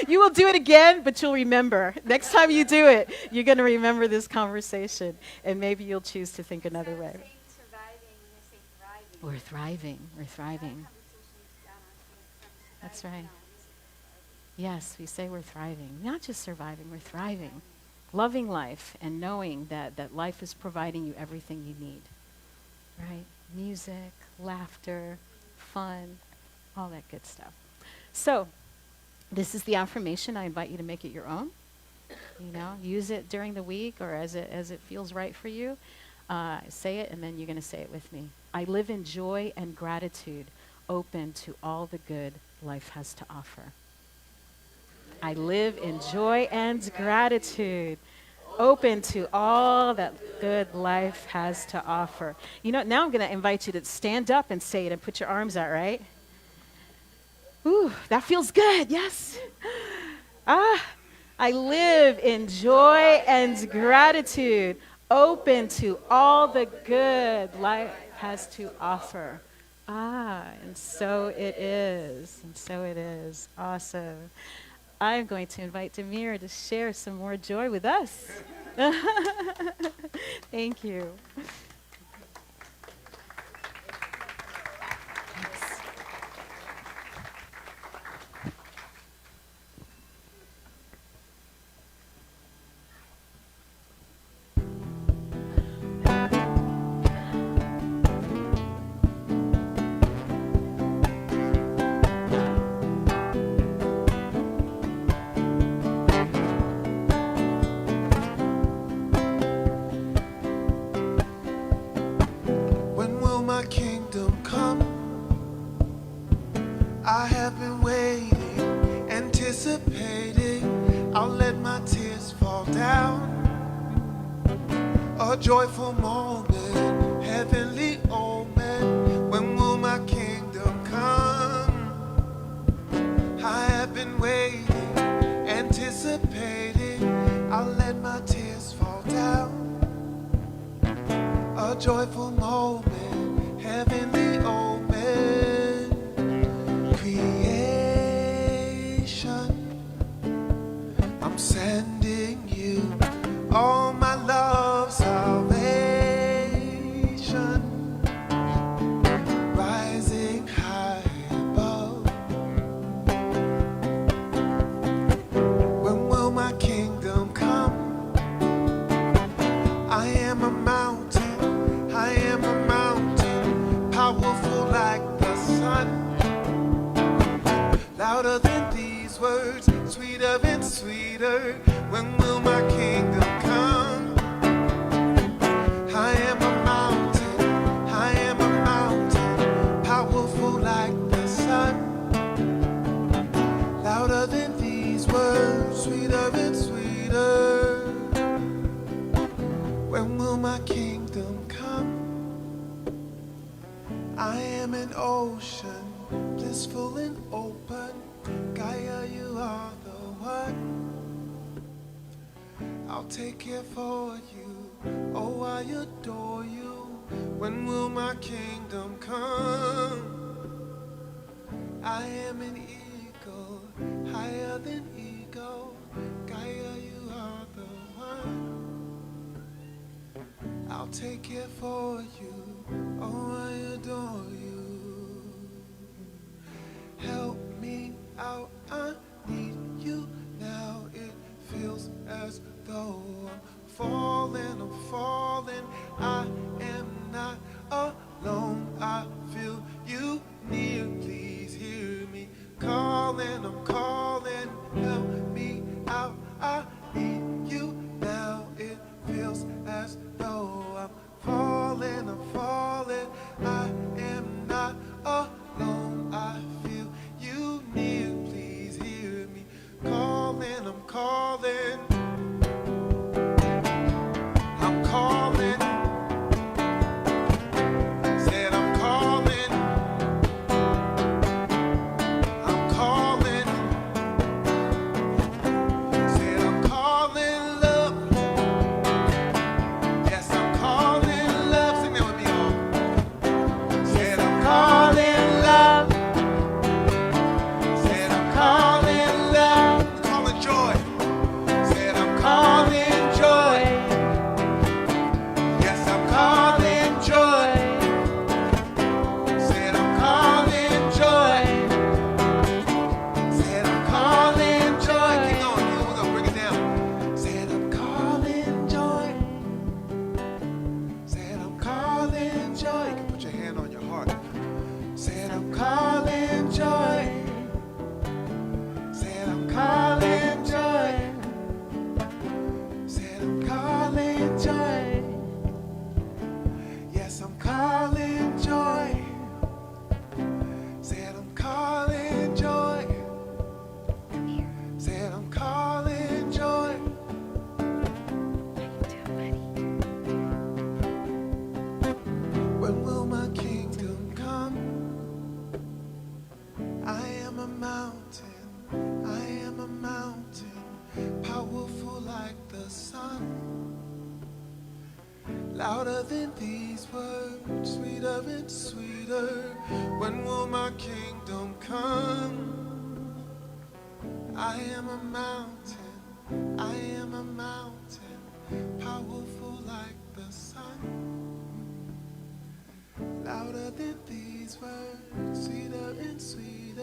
You you will do it again, but you'll remember. Next time you do it, you're going to remember this conversation, and maybe you'll choose to think another way. We're thriving. We're thriving. That's right. Yes, we say we're thriving. Not just surviving, we're thriving. Loving life and knowing that life is providing you everything you need. Right? Music, laughter, fun, all that good stuff. So, this is the affirmation. I invite you to make it your own. Use it during the week or as it feels right for you. Say it, and then you're going to say it with me. I live in joy and gratitude, open to all the good life has to offer. I live in joy and gratitude, open to all that good life has to offer. Now I'm going to invite you to stand up and say it and put your arms out, right? Ooh, that feels good, yes? I live in joy and gratitude, open to all the good life has to offer. And so it is. And so it is. Awesome. I'm going to invite Demir to share some more joy with us. Thank you. When will my kingdom come? I have been waiting, anticipating. I'll let my tears fall down. A joyful moment, heavenly omen. When will my kingdom come? I have been waiting, anticipating. I'll let my tears fall down. A joyful moment, heavenly omen. Creation, I'm sending you all my love, salvation, rising high above. When will my kingdom come? I am a mountain, I am a mountain, powerful like the sun. Louder than these words, sweeter and sweeter. When will my kingdom come? I am a mountain, I am a mountain, powerful like the sun. Louder than these words, sweeter and sweeter. When will my kingdom come? I am an ocean, blissful and open. Gaia, you are the one. I'll take care for you. Oh, I adore you. When will my kingdom come? I am an eagle, higher than eagle. Gaia, you are the one. I'll take care for you. Oh, I adore you. Help me out, I need you now. It feels as though I'm falling, I am not alone. I feel you near, please hear me calling, I'm calling. Help me out, I need you now. It feels as though I'm falling, I am not alone. I feel you near, please hear me calling, I'm calling, I'm calling. louder than these words, sweeter and sweeter. When will my kingdom come? I am a mountain, I am a mountain, powerful like the sun. Louder than these words, sweeter and sweeter.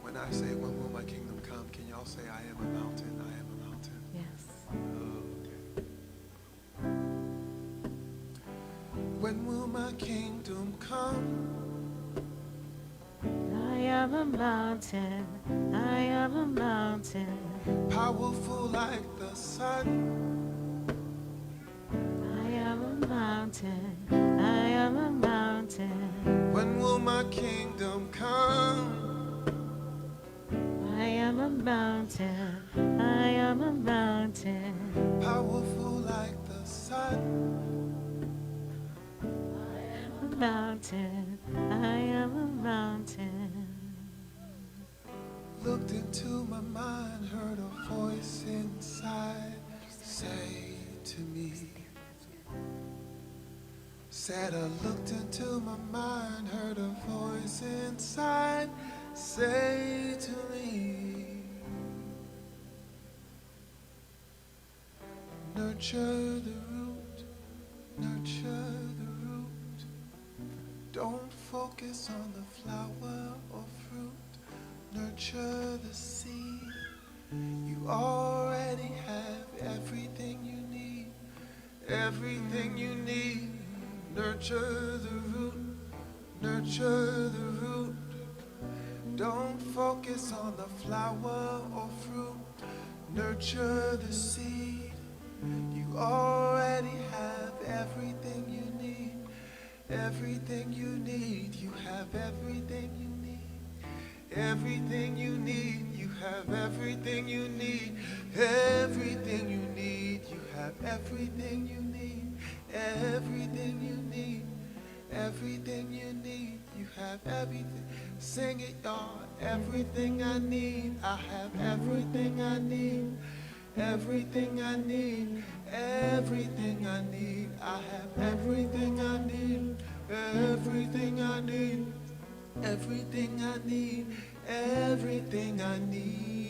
When I say, when will my kingdom come, can y'all say, I am a mountain, I am a mountain? Yes. Okay. When will my kingdom come? I am a mountain. I am a mountain. Powerful like the sun. I am a mountain. I am a mountain. When will my kingdom come? I am a mountain. I am a mountain. Powerful like the sun. A mountain. I am a mountain. Looked into my mind, heard a voice inside say to me. Said I looked into my mind, heard a voice inside say to me. Nurture the root, nurture the root. Don't focus on the flower or fruit. Nurture the seed. You already have everything you need. Everything you need. Nurture the root. Nurture the root. Don't focus on the flower or fruit. Nurture the seed. You already have everything you need. Everything you need. You have everything you need. Everything you need, you have everything you need. Everything you need, you have everything you need. Everything you need, everything you need, you have everything. Sing it, y'all. Everything I need, I have everything I need. Everything I need, everything I need, I have everything I need. Everything I need. Everything I need, everything I need.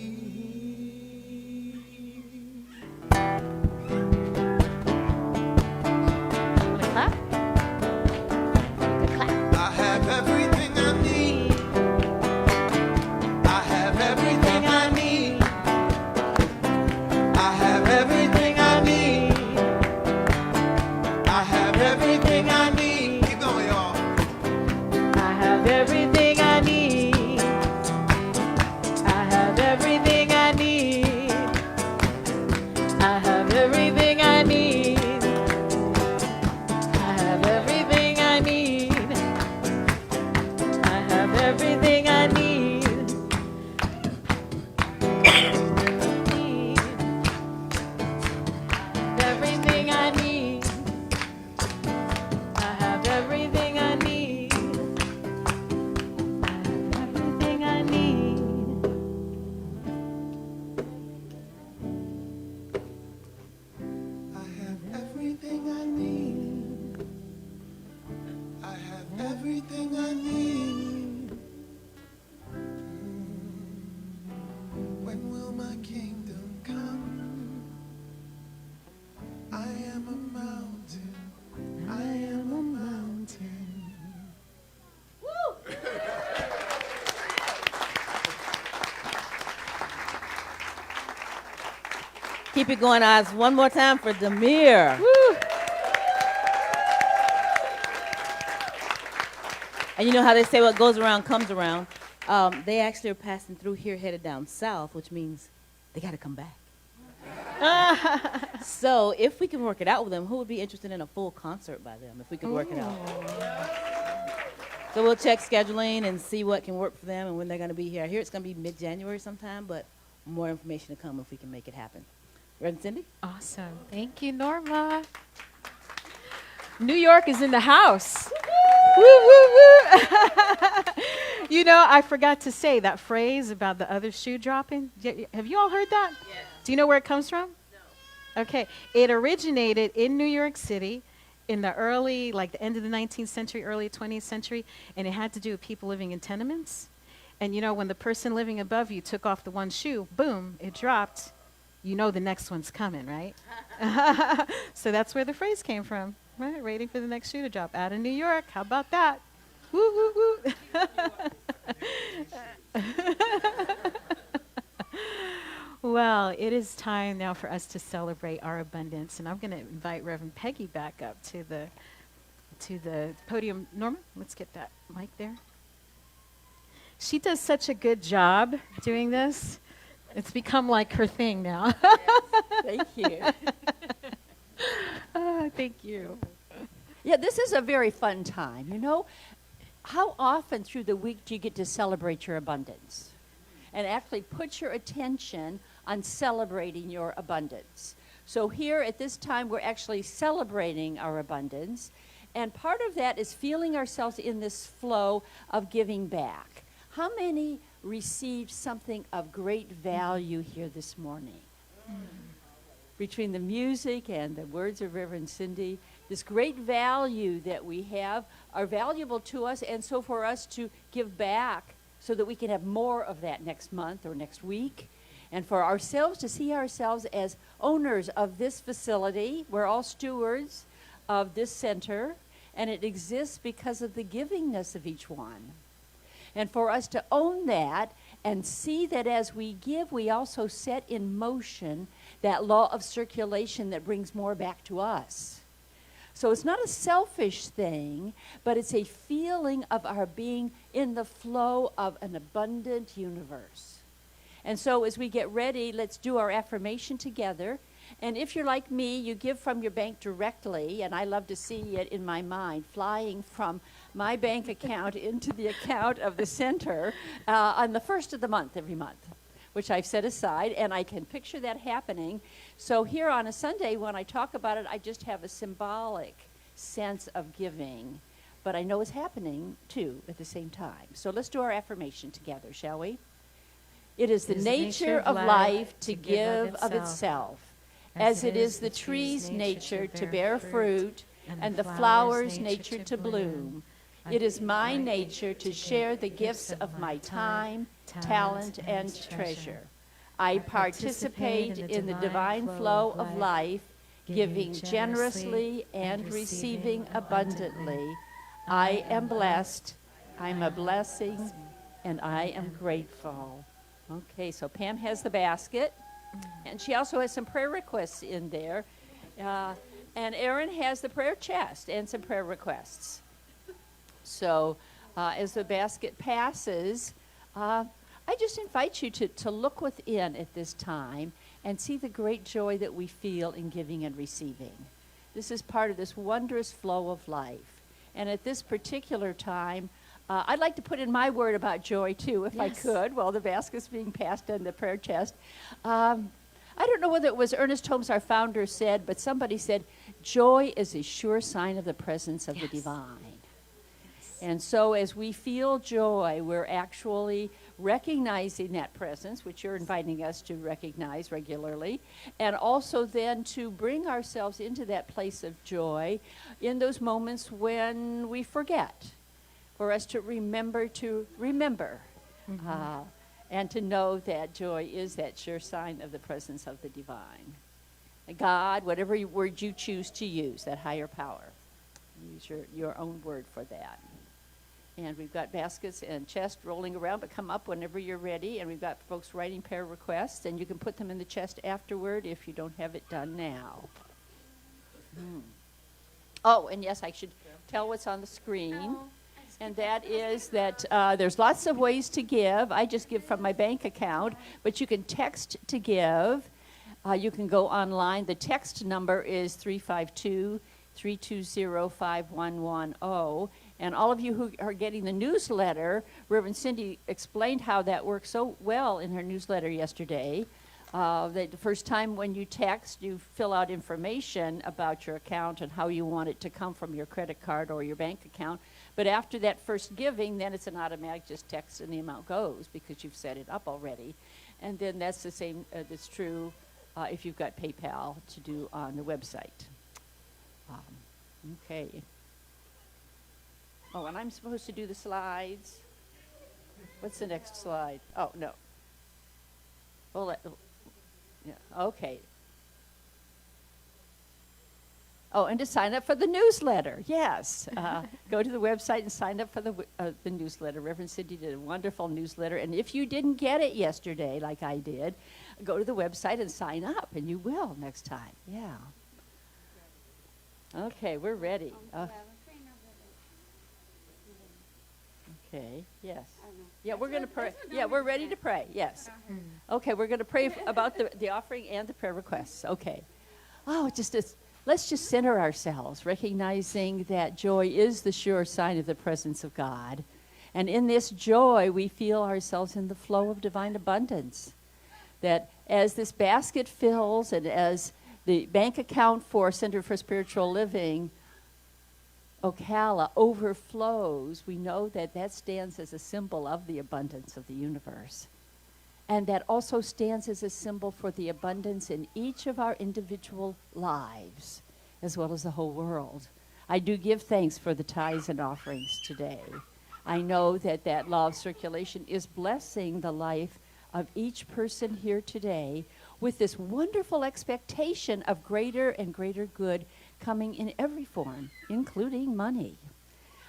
Wanna clap? You can clap. I have everything I need. I have everything I need. I have everything I need. I have everything I need. Keep going, y'all. I have everything I need. I have everything I need. I have everything I need. I have everything I need. I have everything I need. Everything I need. I have everything I need. Everything I need. I have everything I need. I have everything I need. When will my kingdom come? I am a mountain. I am a mountain. Keep it going, Oz. One more time for Demir. Woo! And you know how they say what goes around comes around. They actually are passing through here headed down south, which means they got to come back. So if we can work it out with them, who would be interested in a full concert by them if we could work it out? So we'll check scheduling and see what can work for them and when they're going to be here. I hear it's going to be mid-January sometime, but more information to come if we can make it happen. Reverend Cindy? Awesome. Thank you, Norma. New York is in the house. Woo, woo, woo. You know, I forgot to say that phrase about the other shoe dropping. Have you all heard that? Yes. Do you know where it comes from? Okay, it originated in New York City in the early, like the end of the 19th century, early 20th century, and it had to do with people living in tenements. And you know, when the person living above you took off the one shoe, boom, it dropped. You know the next one's coming, right? So that's where the phrase came from, right? Waiting for the next shoe to drop out of New York. How about that? Woo, woo, woo. Well, it is time now for us to celebrate our abundance, and I'm going to invite Reverend Peggy back up to the podium. Norma, let's get that mic there. She does such a good job doing this. It's become like her thing now. Thank you. Thank you. Yeah, this is a very fun time. You know, how often through the week do you get to celebrate your abundance? And actually put your attention on celebrating your abundance. So here at this time, we're actually celebrating our abundance. And part of that is feeling ourselves in this flow of giving back. How many received something of great value here this morning? Between the music and the words of Reverend Cindy, this great value that we have are valuable to us, and so for us to give back so that we can have more of that next month or next week, and for ourselves to see ourselves as owners of this facility. We're all stewards of this center, and it exists because of the givingness of each one. And for us to own that and see that as we give, we also set in motion that law of circulation that brings more back to us. So it's not a selfish thing, but it's a feeling of our being in the flow of an abundant universe. And so as we get ready, let's do our affirmation together. And if you're like me, you give from your bank directly, and I love to see it in my mind, flying from my bank account into the account of the center on the first of the month every month, which I've set aside, and I can picture that happening. So here on a Sunday, when I talk about it, I just have a symbolic sense of giving, but I know it's happening too at the same time. So let's do our affirmation together, shall we? It is the nature of life to give of itself, as it is the tree's nature to bear fruit, and the flower's nature to bloom. It is my nature to share the gifts of my time, talent, and treasure. I participate in the divine flow of life, giving generously and receiving abundantly. I am blessed, I'm a blessing, and I am grateful. Okay, so Pam has the basket, and she also has some prayer requests in there. And Erin has the prayer chest and some prayer requests. So as the basket passes, I just invite you to look within at this time and see the great joy that we feel in giving and receiving. This is part of this wondrous flow of life. And at this particular time, I'd like to put in my word about joy, too, if I could, while the basket's being passed in the prayer chest. I don't know whether it was Ernest Holmes, our founder, said, but somebody said, joy is a sure sign of the presence of the divine. And so as we feel joy, we're actually recognizing that presence, which you're inviting us to recognize regularly, and also then to bring ourselves into that place of joy in those moments when we forget, for us to remember, and to know that joy is that sure sign of the presence of the divine. God, whatever word you choose to use, that higher power, use your own word for that. And we've got baskets and chest rolling around, but come up whenever you're ready. And we've got folks writing prayer requests, and you can put them in the chest afterward if you don't have it done now. Oh, and yes, I should tell what's on the screen. And that is that there's lots of ways to give. I just give from my bank account, but you can text to give. You can go online. The text number is 352-320-5110. And all of you who are getting the newsletter, Reverend Cindy explained how that works so well in her newsletter yesterday. That the first time when you text, you fill out information about your account and how you want it to come from your credit card or your bank account. But after that first giving, then it's an automatic just text and the amount goes because you've set it up already. And then that's the same, that's true if you've got PayPal, to do on the website. Okay. Oh, and I'm supposed to do the slides. What's the next slide? Oh, no. Well, yeah, okay. Oh, and to sign up for the newsletter, yes. Go to the website and sign up for the newsletter. Reverend Cindy did a wonderful newsletter. And if you didn't get it yesterday, like I did, go to the website and sign up, and you will next time. Yeah. Okay, we're ready. Okay, yes. Yeah, we're going to pray. Yeah, we're ready to pray, yes. Okay, we're going to pray about the offering and the prayer requests. Okay. Oh, let's just center ourselves, recognizing that joy is the sure sign of the presence of God. And in this joy, we feel ourselves in the flow of divine abundance. That as this basket fills and as the bank account for Center for Spiritual Living, Ocala, overflows, we know that that stands as a symbol of the abundance of the universe. And that also stands as a symbol for the abundance in each of our individual lives, as well as the whole world. I do give thanks for the tithes and offerings today. I know that that law of circulation is blessing the life of each person here today with this wonderful expectation of greater and greater good coming in every form, including money.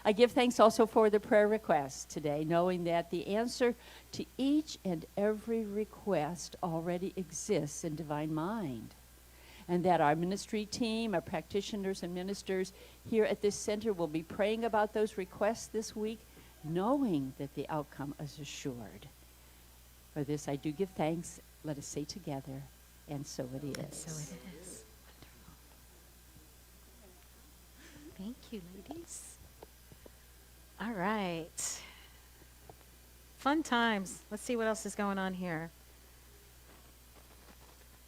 I give thanks also for the prayer requests today, knowing that the answer to each and every request already exists in Divine Mind, and that our ministry team, our practitioners and ministers here at this center will be praying about those requests this week, knowing that the outcome is assured. For this I do give thanks. Let us say together, and so it is. And so it is. Wonderful. Thank you, ladies. All right. Fun times. Let's see what else is going on here.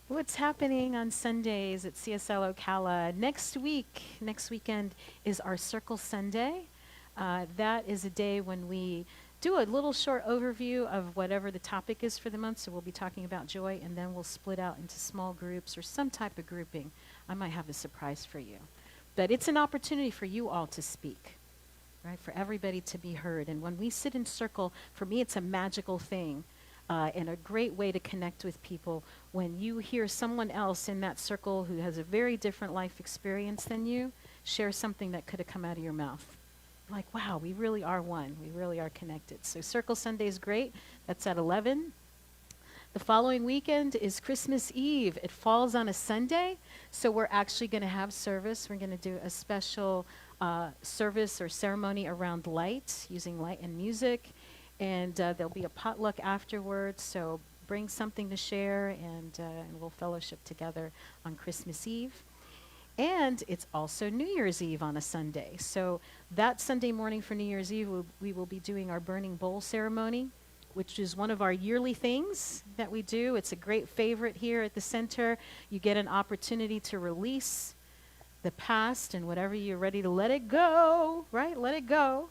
What's happening on Sundays at CSL Ocala? Next weekend is our Circle Sunday. That is a day when we do a little short overview of whatever the topic is for the month. So we'll be talking about joy, and then we'll split out into small groups or some type of grouping. I might have a surprise for you. But it's an opportunity for you all to speak, right? For everybody to be heard. And when we sit in circle, for me, it's a magical thing. And a great way to connect with people when you hear someone else in that circle who has a very different life experience than you share something that could have come out of your mouth. Like, wow, we really are one. We really are connected. So Circle Sunday is great. That's at 11. The following weekend is Christmas Eve. It falls on a Sunday, so we're actually going to have service. We're going to do a special service or ceremony around light, using light and music. And there'll be a potluck afterwards, so bring something to share, and we'll fellowship together on Christmas Eve. And it's also New Year's Eve on a Sunday. So that Sunday morning for New Year's Eve, we will be doing our burning bowl ceremony, which is one of our yearly things that we do. It's a great favorite here at the center. You get an opportunity to release the past and whatever you're ready to let it go, right? Let it go.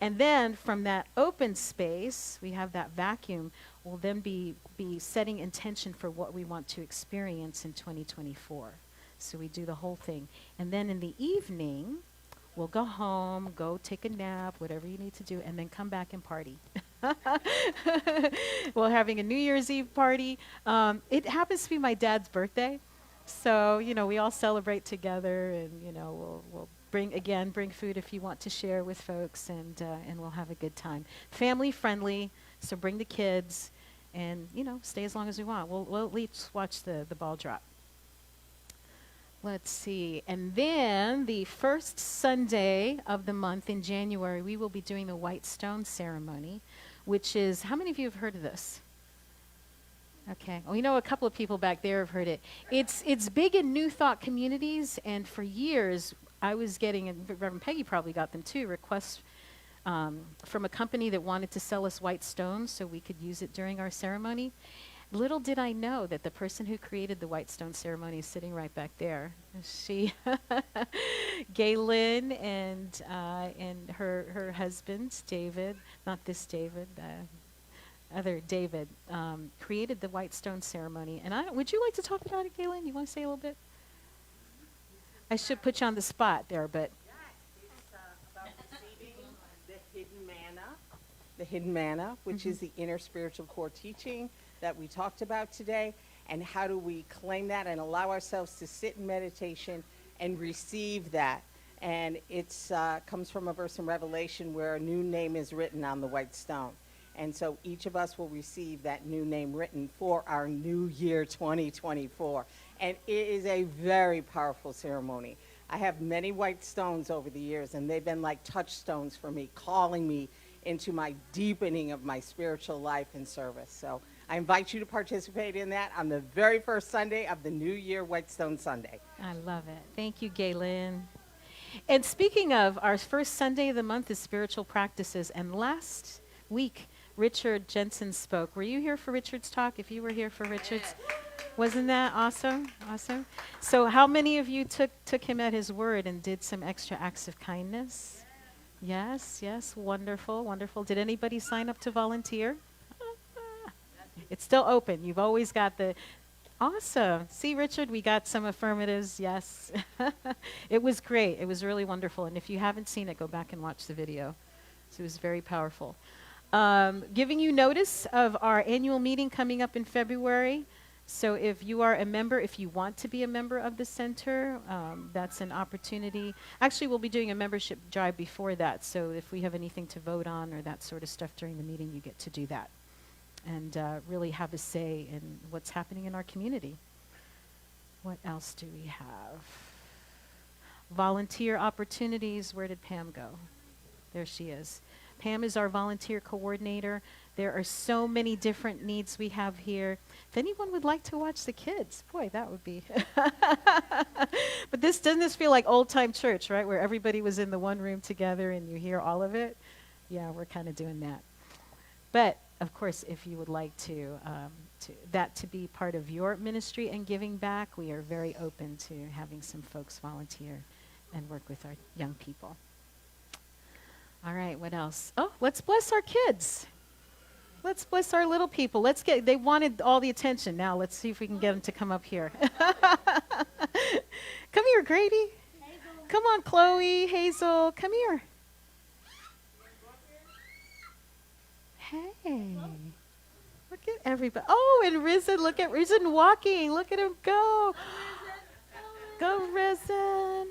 And then from that open space, we have that vacuum, we'll then be setting intention for what we want to experience in 2024. So we do the whole thing. And then in the evening, we'll go home, go take a nap, whatever you need to do, and then come back and party. We're having a New Year's Eve party. It happens to be my dad's birthday. So, we all celebrate together, and, we'll bring food if you want to share with folks, and we'll have a good time. Family friendly, so bring the kids, and, stay as long as we want. We'll at least watch the ball drop. Let's see. And then the first Sunday of the month in January, we will be doing the White Stone ceremony, which is, how many of you have heard of this? Okay. Well, a couple of people back there have heard it. It's big in New Thought communities, and for years I was getting, and Reverend Peggy probably got them too, requests from a company that wanted to sell us white stones so we could use it during our ceremony. Little did I know that the person who created the White Stone ceremony is sitting right back there. She, Galen, and her husband, David, not this David, other David, created the white stone ceremony. And would you like to talk about it, Galen? You want to say a little bit? I should put you on the spot there, but It's about receiving the hidden manna, which is the inner spiritual core teaching that we talked about today, and how do we claim that and allow ourselves to sit in meditation and receive that. And it's comes from a verse in Revelation where a new name is written on the white stone. And so each of us will receive that new name written for our new year 2024. And it is a very powerful ceremony. I have many white stones over the years, and they've been like touchstones for me, calling me into my deepening of my spiritual life and service. So I invite you to participate in that on the very first Sunday of the New Year, White Stone Sunday. I love it. Thank you, Galen. And speaking of, our first Sunday of the month is spiritual practices. And last week, Richard Jensen spoke. Were you here for Richard's talk? If you were here for Richard's, wasn't that awesome? Awesome. So how many of you took him at his word and did some extra acts of kindness? Yes, yes, wonderful, wonderful. Did anybody sign up to volunteer? It's still open. You've always got the, awesome. See, Richard, we got some affirmatives, yes. It was great. It was really wonderful. And if you haven't seen it, go back and watch the video. So it was very powerful. Giving you notice of our annual meeting coming up in February. So if you are a member, if you want to be a member of the center, that's an opportunity. Actually, we'll be doing a membership drive before that. So if we have anything to vote on or that sort of stuff during the meeting, you get to do that. And really have a say in what's happening in our community. What else do we have? Volunteer opportunities. Where did Pam go? There she is. Pam is our volunteer coordinator. There are so many different needs we have here. If anyone would like to watch the kids, boy, that would be. But doesn't this feel like old time church, right? Where everybody was in the one room together and you hear all of it? Yeah, we're kind of doing that. But of course, if you would like to be part of your ministry and giving back, we are very open to having some folks volunteer and work with our young people. All right, what else? Oh, let's bless our kids. Let's bless our little people. They wanted all the attention. Now let's see if we can get them to come up here. Come here, Grady. Hazel. Come on, Chloe, Hazel, come here. Hey, look at everybody. Oh, and Risen, look at Risen walking. Look at him go. Go, Risen.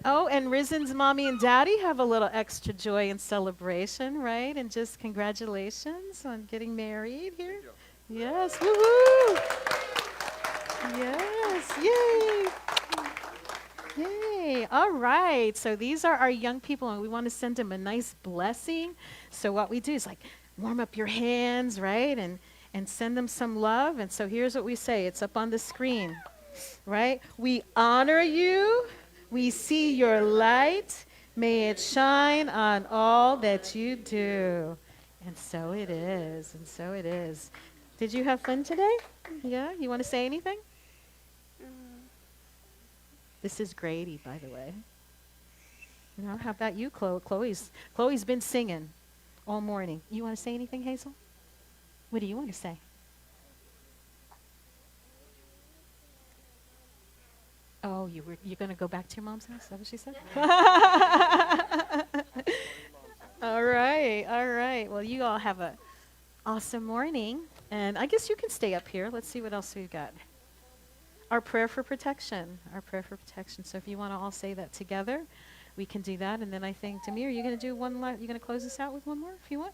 Oh, and Risen's mommy and daddy have a little extra joy and celebration, right? And just congratulations on getting married here. Yes, woohoo. Yes, yay. Yay. All right. So these are our young people, and we want to send them a nice blessing. So what we do is like warm up your hands, right? And send them some love. And so here's what we say. It's up on the screen, right? We honor you. We see your light. May it shine on all that you do. And so it is. And so it is. Did you have fun today? Yeah? You want to say anything? This is Grady, by the way. You know, how about you, Chloe's been singing all morning. You want to say anything, Hazel? What do you want to say? Oh, you're going to go back to your mom's house? Is that what she said? All right, all right. Well, you all have an awesome morning. And I guess you can stay up here. Let's see what else we've got. Our prayer for protection. Our prayer for protection. So if you want to all say that together, we can do that. And then I think, Demir, you're going to do one last, you're going to close us out with one more if you want?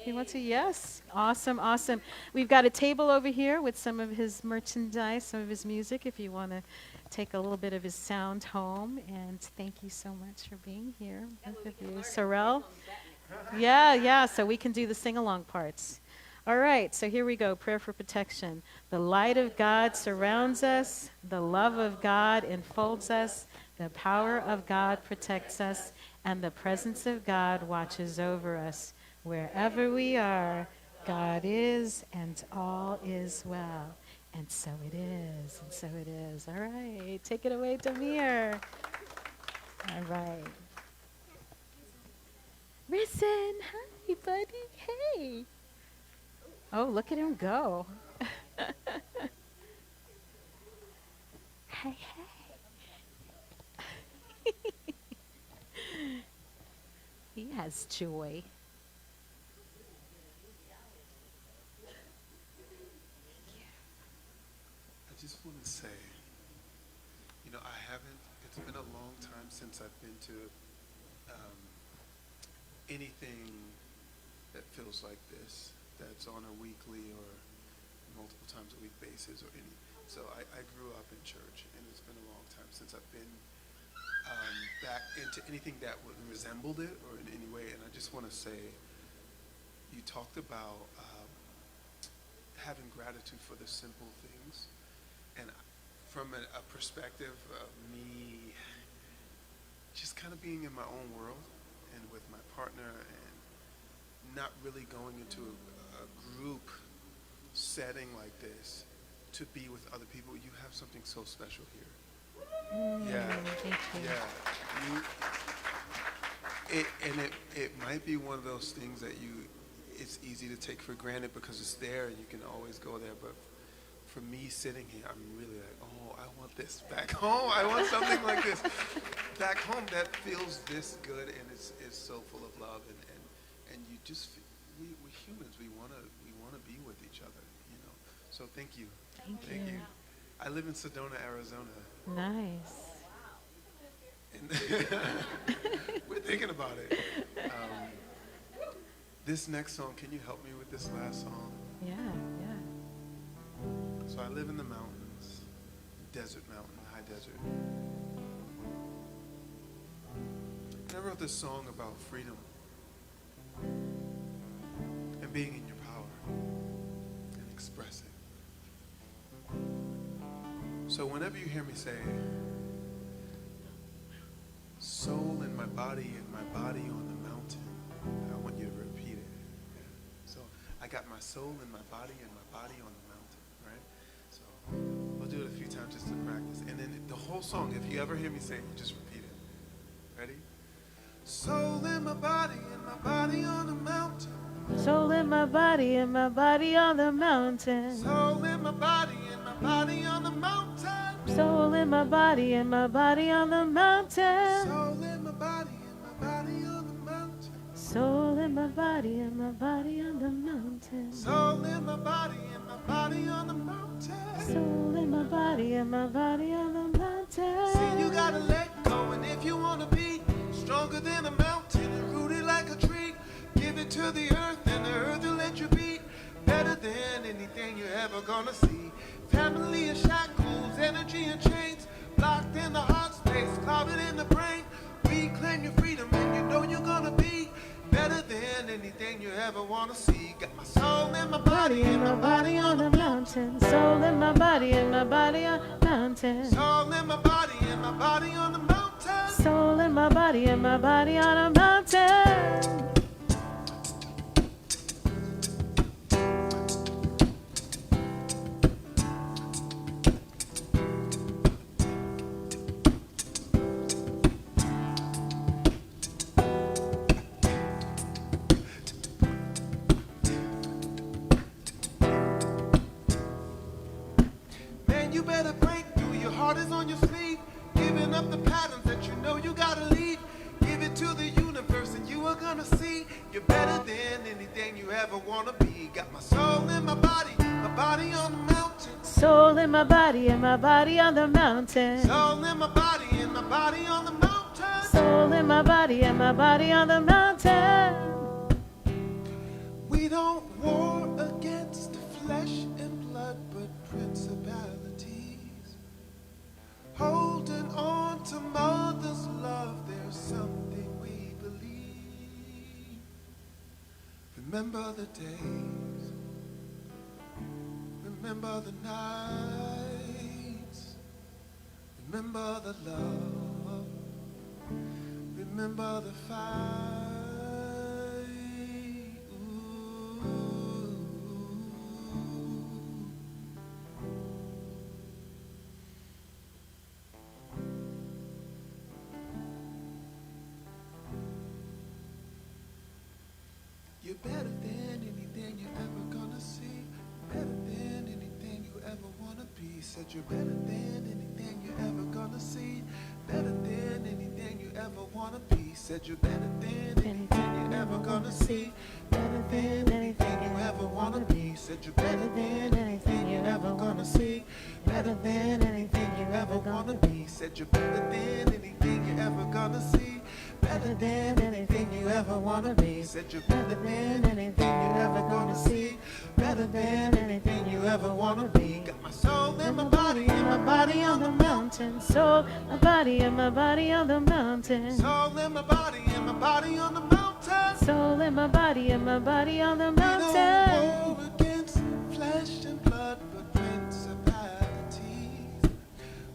If you want to? Yes. Awesome, awesome. We've got a table over here with some of his merchandise, some of his music, if you want to take a little bit of his sound home. And thank you so much for being here. Both of you. Sorrel? Yeah, so we can do the sing-along parts. All right, so here we go, prayer for protection. The light of God surrounds us. The love of God enfolds us. The power of God protects us. And the presence of God watches over us. Wherever we are, God is, and all is well. And so it is, and so it is. All right, take it away, Demir. All right. Risen, hi, buddy. Hey. Oh, look at him go. Hey, hey. He has joy. I just want to say, I haven't, it's been a long time since I've been to um, anything that feels like this, that's on a weekly or multiple times a week basis or any. So I grew up in church, and it's been a long time since I've been back into anything that would resembled it or in any way. And I just want to say, you talked about having gratitude for the simple things. And from a perspective of me just kind of being in my own world and with my partner and not really going into a group setting like this to be with other people, you have something so special here. Yeah, Thank you. it might be one of those things that it's easy to take for granted because it's there and you can always go there, but for me sitting here, I'm really like, oh, I want this back home. I want something like this back home that feels this good and is so full of love and you just, we're humans. We want to be with each other, So thank you. Thank you. I live in Sedona, Arizona. Nice. And we're thinking about it. This next song, can you help me with this last song? Yeah. So I live in the mountains, desert mountain, high desert. And I wrote this song about freedom and being in your power and expressing. So whenever you hear me say, soul in my body and my body on the mountain, I want you to repeat it. So I got my soul in my body and my body on the mountain, right? So we'll do it a few times just to practice. And then the whole song, if you ever hear me say it, just repeat it. Ready? Soul in my body and my body on the mountain. Soul in my body and my body on the mountain. Soul in my body and my body on the mountain. Soul in my body and my body on the mountain. Soul in my body and my body on the mountain. Soul in my body and my body on the mountain. Soul in my body and my body on the mountain. Soul in my body and my body on the mountain. See, you gotta let go, and if you wanna be stronger than a mountain and rooted like a tree, give it to the earth, and the earth will let you be better than anything you're ever gonna see. Family and shackles, energy and chains, blocked in the heart space, clouded in the brain. Reclaim your freedom, and you know you're gonna be better than anything you ever wanna see. Got my soul in my body and my body on the mountain. Soul in my body and my body on the mountain. Soul in my body and my body on the mountain. Soul in my body and my body on a mountain. Man, you better break through. Your heart is on your sleeve. Giving up the patterns that you know you gotta leave. Give it to the universe and you are gonna see you're better than anything you ever wanna be. Got my soul in my body on the mountain. Soul in my body and my body on the mountain. Soul in my body and my body on the mountain. Soul in my body and my body on the mountain. We don't war against flesh and blood, but principalities. Holding on to mother's love, there's something we believe. Remember the days, remember the nights, remember the love, remember the fight. Ooh. You're better than anything you're ever gonna see. Said you're better than anything you're ever gonna see. Better than anything you ever wanna be. Said you're better than anything you're ever gonna see. Better than anything you ever wanna be. Said you're better than anything you ever gonna see. Better than anything you ever wanna be. Said you're better than anything you ever gonna see. Better than anything you ever wanna be. Said you're better than anything you ever gonna see. Better than anything you ever wanna be. Got my soul and my body on the mountain. Soul, my body and my body on the mountain. Soul and my body on the mountain. Soul and my body and my body on the We don't mountain. war against flesh and blood, but principalities.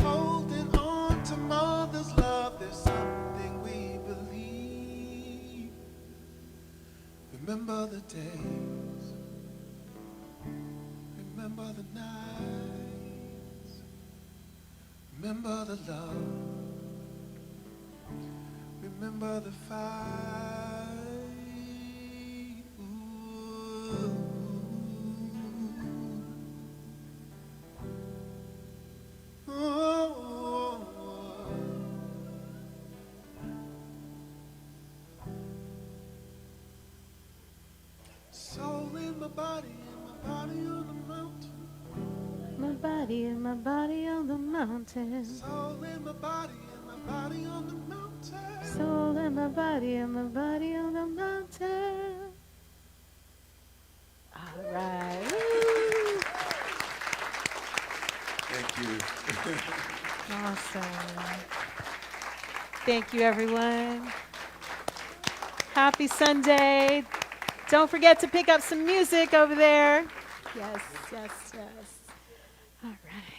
Holding on to mother's love, there's something we believe. Remember the days, remember the nights, remember the love, remember the fight. Ooh. Oh. Soul in my body and my body on the mountain. My body and my body on the mountain. Soul in my body and my body on the mountain. Soul and my body and my body on the mountain. All right. Woo. Thank you. Awesome. Thank you, everyone. Happy Sunday. Don't forget to pick up some music over there. Yes, yes, yes. All right.